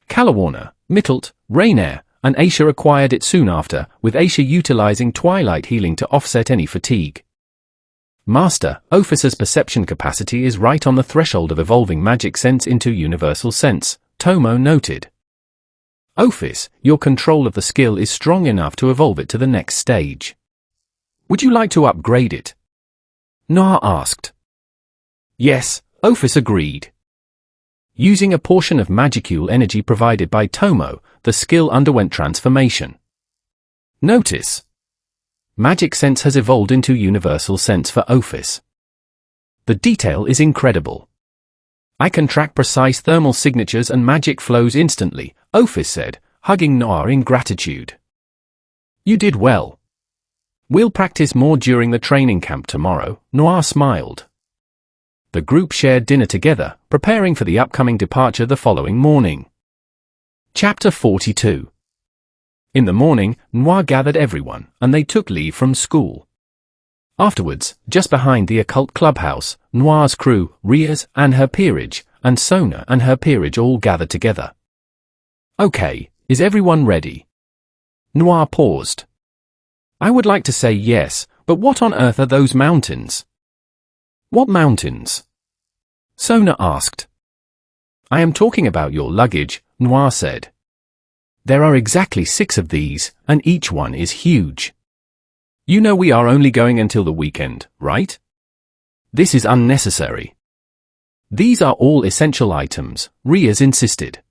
Kalawarna, Mittelt, Rainair, and Aisha acquired it soon after, with Aisha utilizing Twilight Healing to offset any fatigue. Master, Ophis's perception capacity is right on the threshold of evolving magic sense into universal sense, Tomo noted. Ophis, your control of the skill is strong enough to evolve it to the next stage. Would you like to upgrade it? Noir asked. Yes, Ophis agreed. Using a portion of magicule energy provided by Tomo, the skill underwent transformation. Notice. Magic sense has evolved into universal sense for Ophis. The detail is incredible. I can track precise thermal signatures and magic flows instantly, Ophis said, hugging Noir in gratitude. You did well. We'll practice more during the training camp tomorrow, Noir smiled. The group shared dinner together, preparing for the upcoming departure the following morning. Chapter 42. In the morning, Noir gathered everyone, and they took leave from school. Afterwards, just behind the occult clubhouse, Noir's crew, Riaz and her peerage, and Sona and her peerage all gathered together. Okay, is everyone ready? Noir paused. I would like to say yes, but what on earth are those mountains? What mountains? Sona asked. I am talking about your luggage, Noir said. There are exactly 6 of these, and each one is huge. You know we are only going until the weekend, right? This is unnecessary. These are all essential items, Riaz insisted.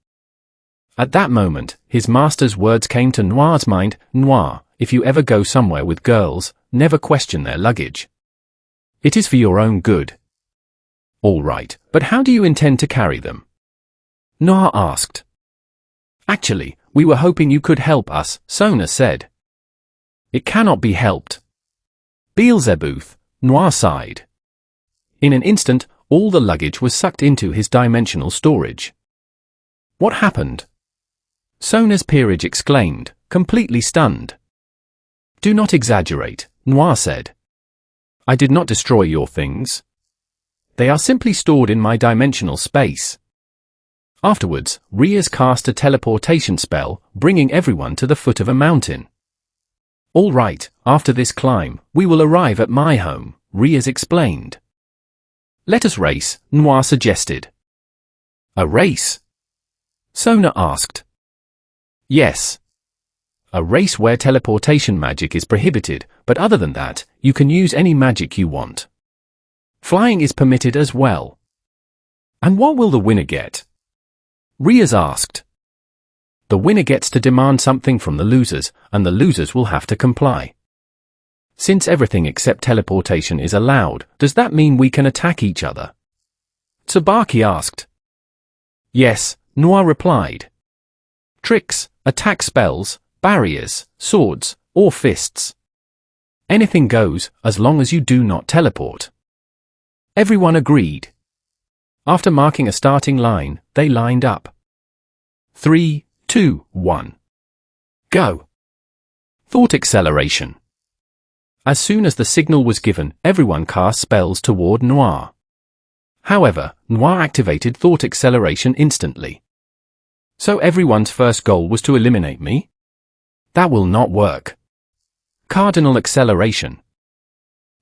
At that moment, his master's words came to Noir's mind. Noir, if you ever go somewhere with girls, never question their luggage. It is for your own good. All right, but how do you intend to carry them? Noir asked. Actually, we were hoping you could help us, Sona said. It cannot be helped. Beelzebub, Noir sighed. In an instant, all the luggage was sucked into his dimensional storage. What happened? Sona's peerage exclaimed, completely stunned. Do not exaggerate, Noir said. I did not destroy your things. They are simply stored in my dimensional space. Afterwards, Riaz cast a teleportation spell, bringing everyone to the foot of a mountain. All right, after this climb, we will arrive at my home, Riaz explained. Let us race, Noir suggested. A race? Sona asked. Yes. A race where teleportation magic is prohibited, but other than that, you can use any magic you want. Flying is permitted as well. And what will the winner get? Riaz asked. The winner gets to demand something from the losers, and the losers will have to comply. Since everything except teleportation is allowed, does that mean we can attack each other? Tsubaki asked. Yes, Noir replied. Tricks, attack spells, barriers, swords, or fists. Anything goes, as long as you do not teleport. Everyone agreed. After marking a starting line, they lined up. 3, 2, 1. Go. Thought acceleration. As soon as the signal was given, everyone cast spells toward Noir. However, Noir activated thought acceleration instantly. So everyone's first goal was to eliminate me? That will not work. Cardinal acceleration.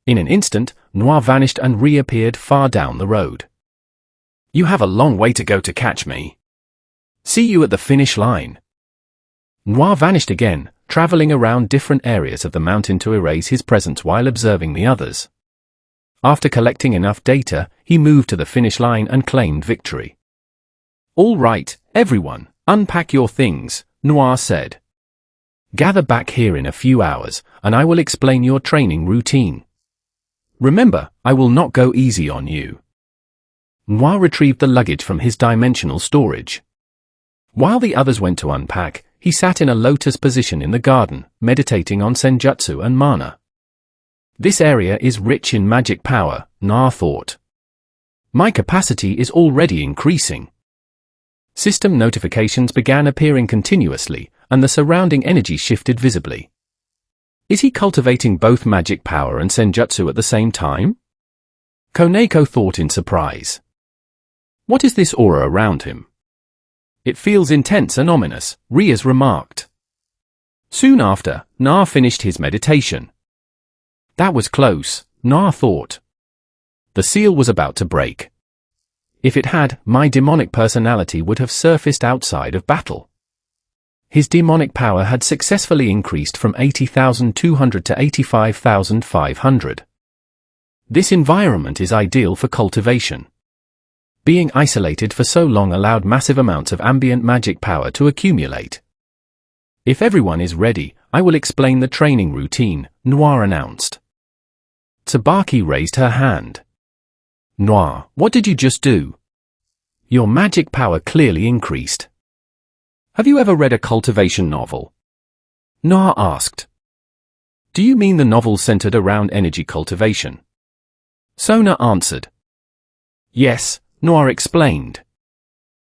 In an instant, Noir vanished and reappeared far down the road. You have a long way to go to catch me. See you at the finish line. Noir vanished again, traveling around different areas of the mountain to erase his presence while observing the others. After collecting enough data, he moved to the finish line and claimed victory. All right, everyone, unpack your things, Noir said. Gather back here in a few hours, and I will explain your training routine. Remember, I will not go easy on you. Noir retrieved the luggage from his dimensional storage. While the others went to unpack, he sat in a lotus position in the garden, meditating on senjutsu and mana. This area is rich in magic power, Noir thought. My capacity is already increasing. System notifications began appearing continuously, and the surrounding energy shifted visibly. Is he cultivating both magic power and senjutsu at the same time? Koneko thought in surprise. What is this aura around him? It feels intense and ominous, Rias remarked. Soon after, Na finished his meditation. That was close, Na thought. The seal was about to break. If it had, my demonic personality would have surfaced outside of battle. His demonic power had successfully increased from 80,200 to 85,500. This environment is ideal for cultivation. Being isolated for so long allowed massive amounts of ambient magic power to accumulate. If everyone is ready, I will explain the training routine, Noir announced. Tsubaki raised her hand. Noir, what did you just do? Your magic power clearly increased. Have you ever read a cultivation novel? Noir asked. Do you mean the novel centered around energy cultivation? Sona answered. Yes, Noir explained.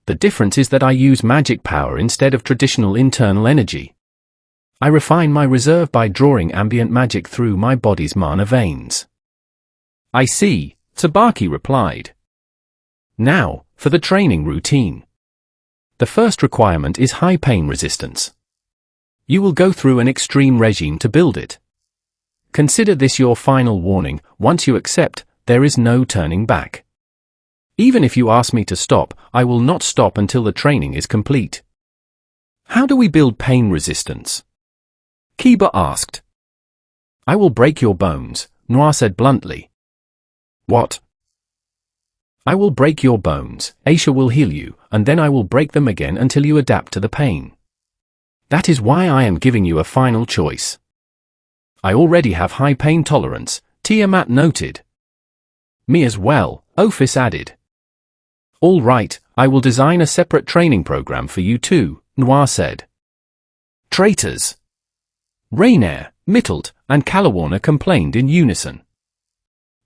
The difference is that I use magic power instead of traditional internal energy. I refine my reserve by drawing ambient magic through my body's mana veins. I see, Tsubaki replied. Now, for the training routine. The first requirement is high pain resistance. You will go through an extreme regime to build it. Consider this your final warning. Once you accept, there is no turning back. Even if you ask me to stop, I will not stop until the training is complete. How do we build pain resistance? Kiba asked. I will break your bones, Noir said bluntly. What? I will break your bones, Aisha will heal you, and then I will break them again until you adapt to the pain. That is why I am giving you a final choice. I already have high pain tolerance, Tiamat noted. Me as well, Ophis added. All right, I will design a separate training program for you too, Noir said. Traitors! Rainier, Mittelt, and Calawarna complained in unison.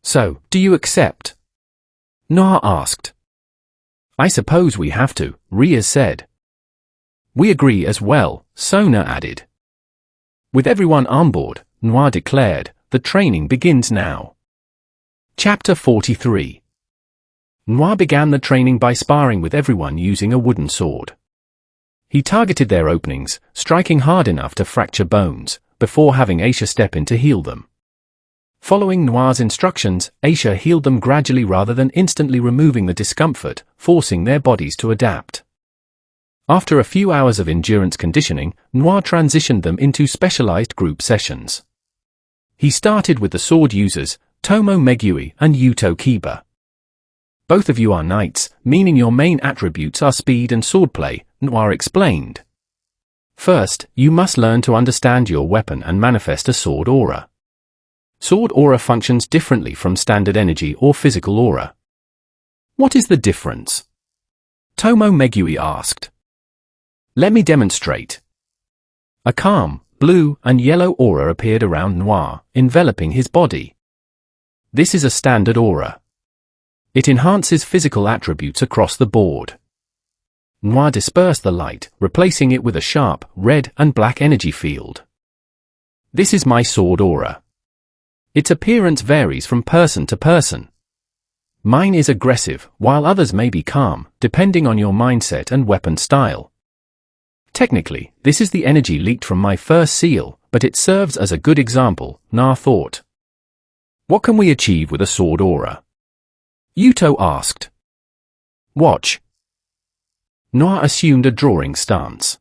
So, do you accept? Noir asked. I suppose we have to, Rias said. We agree as well, Sona added. With everyone on board, Noir declared, the training begins now. Chapter 43. Noir began the training by sparring with everyone using a wooden sword. He targeted their openings, striking hard enough to fracture bones, before having Aisha step in to heal them. Following Noir's instructions, Aisha healed them gradually rather than instantly removing the discomfort, forcing their bodies to adapt. After a few hours of endurance conditioning, Noir transitioned them into specialized group sessions. He started with the sword users, Tomo Megui and Yuto Kiba. Both of you are knights, meaning your main attributes are speed and swordplay, Noir explained. First, you must learn to understand your weapon and manifest a sword aura. Sword aura functions differently from standard energy or physical aura. What is the difference? Tomo Megui asked. Let me demonstrate. A calm, blue and yellow aura appeared around Noir, enveloping his body. This is a standard aura. It enhances physical attributes across the board. Noir dispersed the light, replacing it with a sharp, red and black energy field. This is my sword aura. Its appearance varies from person to person. Mine is aggressive, while others may be calm, depending on your mindset and weapon style. Technically, this is the energy leaked from my first seal, but it serves as a good example, Na thought. What can we achieve with a sword aura? Yuto asked. Watch. Noir assumed a drawing stance.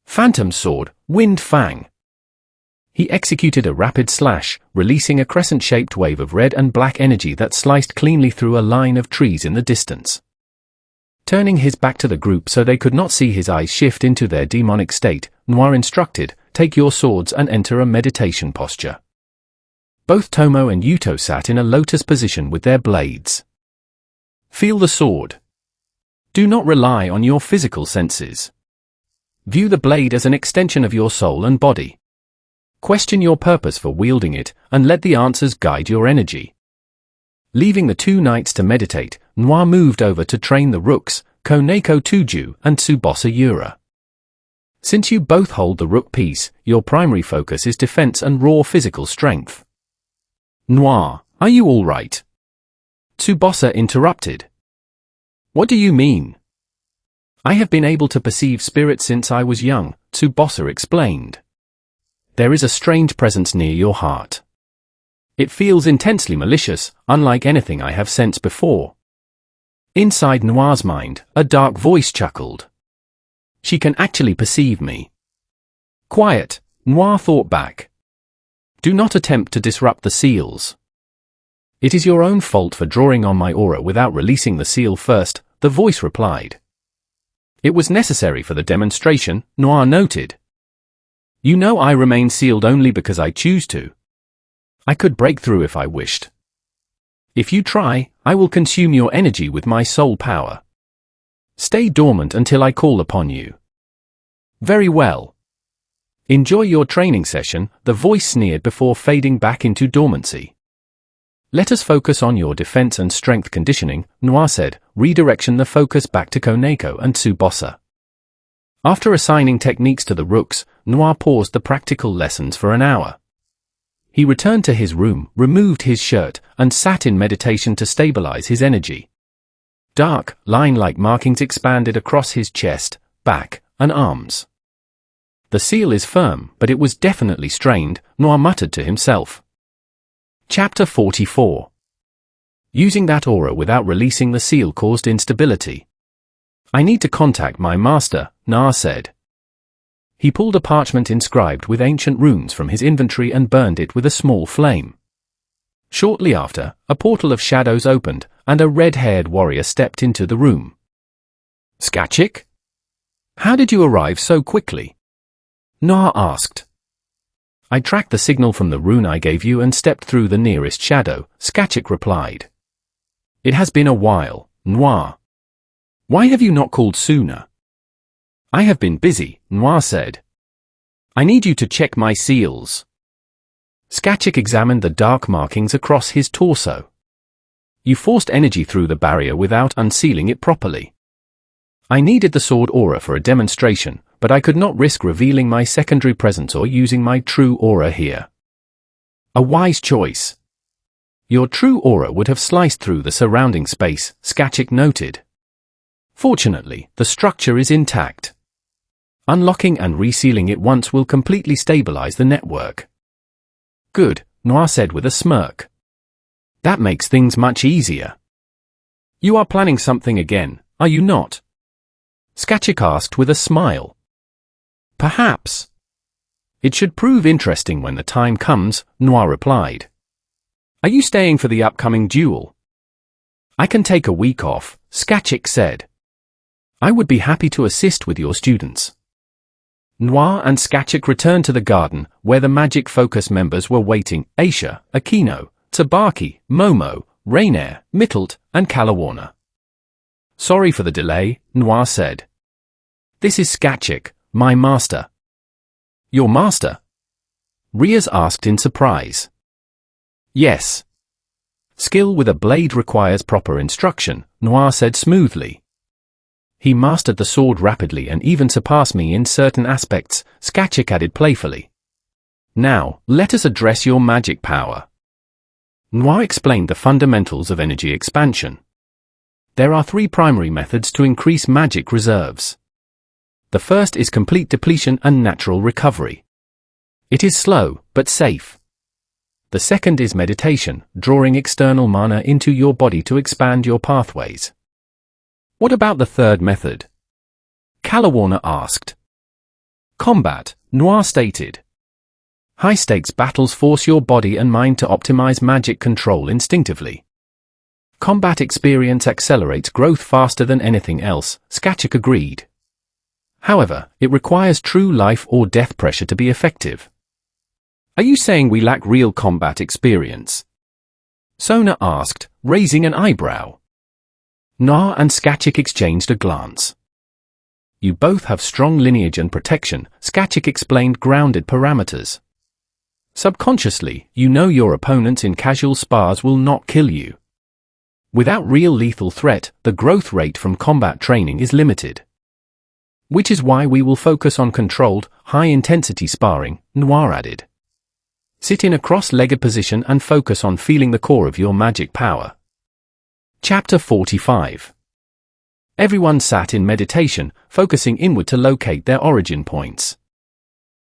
Phantom Sword, Wind Fang. He executed a rapid slash, releasing a crescent-shaped wave of red and black energy that sliced cleanly through a line of trees in the distance. Turning his back to the group so they could not see his eyes shift into their demonic state, Noir instructed, take your swords and enter a meditation posture. Both Tomo and Yuto sat in a lotus position with their blades. Feel the sword. Do not rely on your physical senses. View the blade as an extension of your soul and body. Question your purpose for wielding it, and let the answers guide your energy. Leaving the two knights to meditate, Noir moved over to train the rooks, Koneko Tuju and Tsubasa Yura. Since you both hold the rook piece, your primary focus is defense and raw physical strength. Noir, are you all right? Tsubasa interrupted. What do you mean? I have been able to perceive spirits since I was young, Tsubasa explained. There is a strange presence near your heart. It feels intensely malicious, unlike anything I have sensed before. Inside Noir's mind, a dark voice chuckled. She can actually perceive me. Quiet, Noir thought back. Do not attempt to disrupt the seals. It is your own fault for drawing on my aura without releasing the seal first, the voice replied. It was necessary for the demonstration, Noir noted. You know I remain sealed only because I choose to. I could break through if I wished. If you try, I will consume your energy with my soul power. Stay dormant until I call upon you. Very well. Enjoy your training session, the voice sneered before fading back into dormancy. Let us focus on your defense and strength conditioning, Noir said, redirection the focus back to Koneko and Tsubasa. After assigning techniques to the rooks, Noir paused the practical lessons for an hour. He returned to his room, removed his shirt, and sat in meditation to stabilize his energy. Dark, line-like markings expanded across his chest, back, and arms. The seal is firm, but it was definitely strained, Noir muttered to himself. Chapter 44. Using that aura without releasing the seal caused instability. I need to contact my master, Noir said. He pulled a parchment inscribed with ancient runes from his inventory and burned it with a small flame. Shortly after, a portal of shadows opened, and a red-haired warrior stepped into the room. Skachik? How did you arrive so quickly? Noir asked. I tracked the signal from the rune I gave you and stepped through the nearest shadow, Skachik replied. It has been a while, Noir. Why have you not called sooner? I have been busy, Noir said. I need you to check my seals. Skachik examined the dark markings across his torso. You forced energy through the barrier without unsealing it properly. I needed the sword aura for a demonstration, but I could not risk revealing my secondary presence or using my true aura here. A wise choice. Your true aura would have sliced through the surrounding space, Skachik noted. Fortunately, the structure is intact. Unlocking and resealing it once will completely stabilize the network. Good, Noir said with a smirk. That makes things much easier. You are planning something again, are you not? Skachik asked with a smile. Perhaps. It should prove interesting when the time comes, Noir replied. Are you staying for the upcoming duel? I can take a week off, Skachik said. I would be happy to assist with your students. Noir and Skachik returned to the garden, where the Magic Focus members were waiting, Aisha, Akino, Tsubaki, Momo, Rainier, Mittelt, and Kalawarna. Sorry for the delay, Noir said. This is Skachik, my master. Your master? Riaz asked in surprise. Yes. Skill with a blade requires proper instruction, Noir said smoothly. He mastered the sword rapidly and even surpassed me in certain aspects, Skachik added playfully. Now, let us address your magic power. Noir explained the fundamentals of energy expansion. There are 3 primary methods to increase magic reserves. The first is complete depletion and natural recovery. It is slow, but safe. The second is meditation, drawing external mana into your body to expand your pathways. What about the third method? Kalawarna asked. Combat, Noir stated. High-stakes battles force your body and mind to optimize magic control instinctively. Combat experience accelerates growth faster than anything else, Skachik agreed. However, it requires true life or death pressure to be effective. Are you saying we lack real combat experience? Sona asked, raising an eyebrow. Noir and Skachik exchanged a glance. You both have strong lineage and protection, Skachik explained grounded parameters. Subconsciously, you know your opponents in casual spars will not kill you. Without real lethal threat, the growth rate from combat training is limited. Which is why we will focus on controlled, high-intensity sparring, Noir added. Sit in a cross-legged position and focus on feeling the core of your magic power. Chapter 45. Everyone sat in meditation, focusing inward to locate their origin points.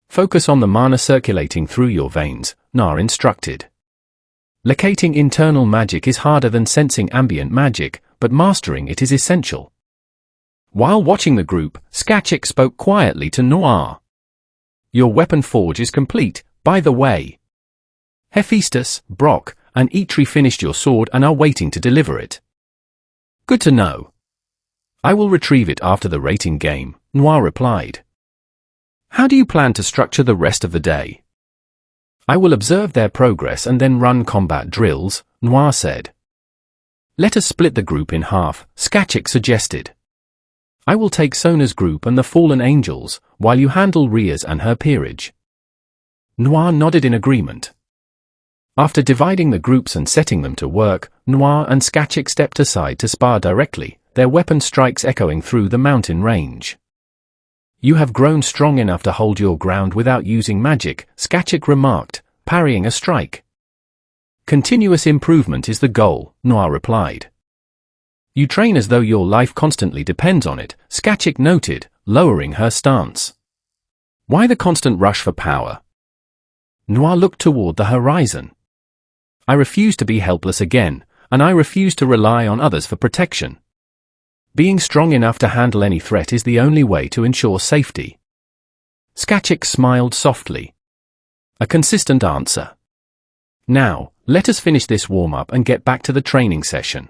Focus on the mana circulating through your veins, Na instructed. Locating internal magic is harder than sensing ambient magic, but mastering it is essential. While watching the group, Skachik spoke quietly to Noir. Your weapon forge is complete, by the way. Hephaestus, Brock, and Eitri finished your sword and are waiting to deliver it. Good to know. I will retrieve it after the rating game, Noir replied. How do you plan to structure the rest of the day? I will observe their progress and then run combat drills, Noir said. Let us split the group in half, Skachik suggested. I will take Sona's group and the Fallen Angels, while you handle Ria's and her peerage. Noir nodded in agreement. After dividing the groups and setting them to work, Noir and Skachik stepped aside to spar directly, their weapon strikes echoing through the mountain range. You have grown strong enough to hold your ground without using magic, Skachik remarked, parrying a strike. Continuous improvement is the goal, Noir replied. You train as though your life constantly depends on it, Skachik noted, lowering her stance. Why the constant rush for power? Noir looked toward the horizon. I refuse to be helpless again, and I refuse to rely on others for protection. Being strong enough to handle any threat is the only way to ensure safety. Skachik smiled softly. A consistent answer. Now, let us finish this warm-up and get back to the training session.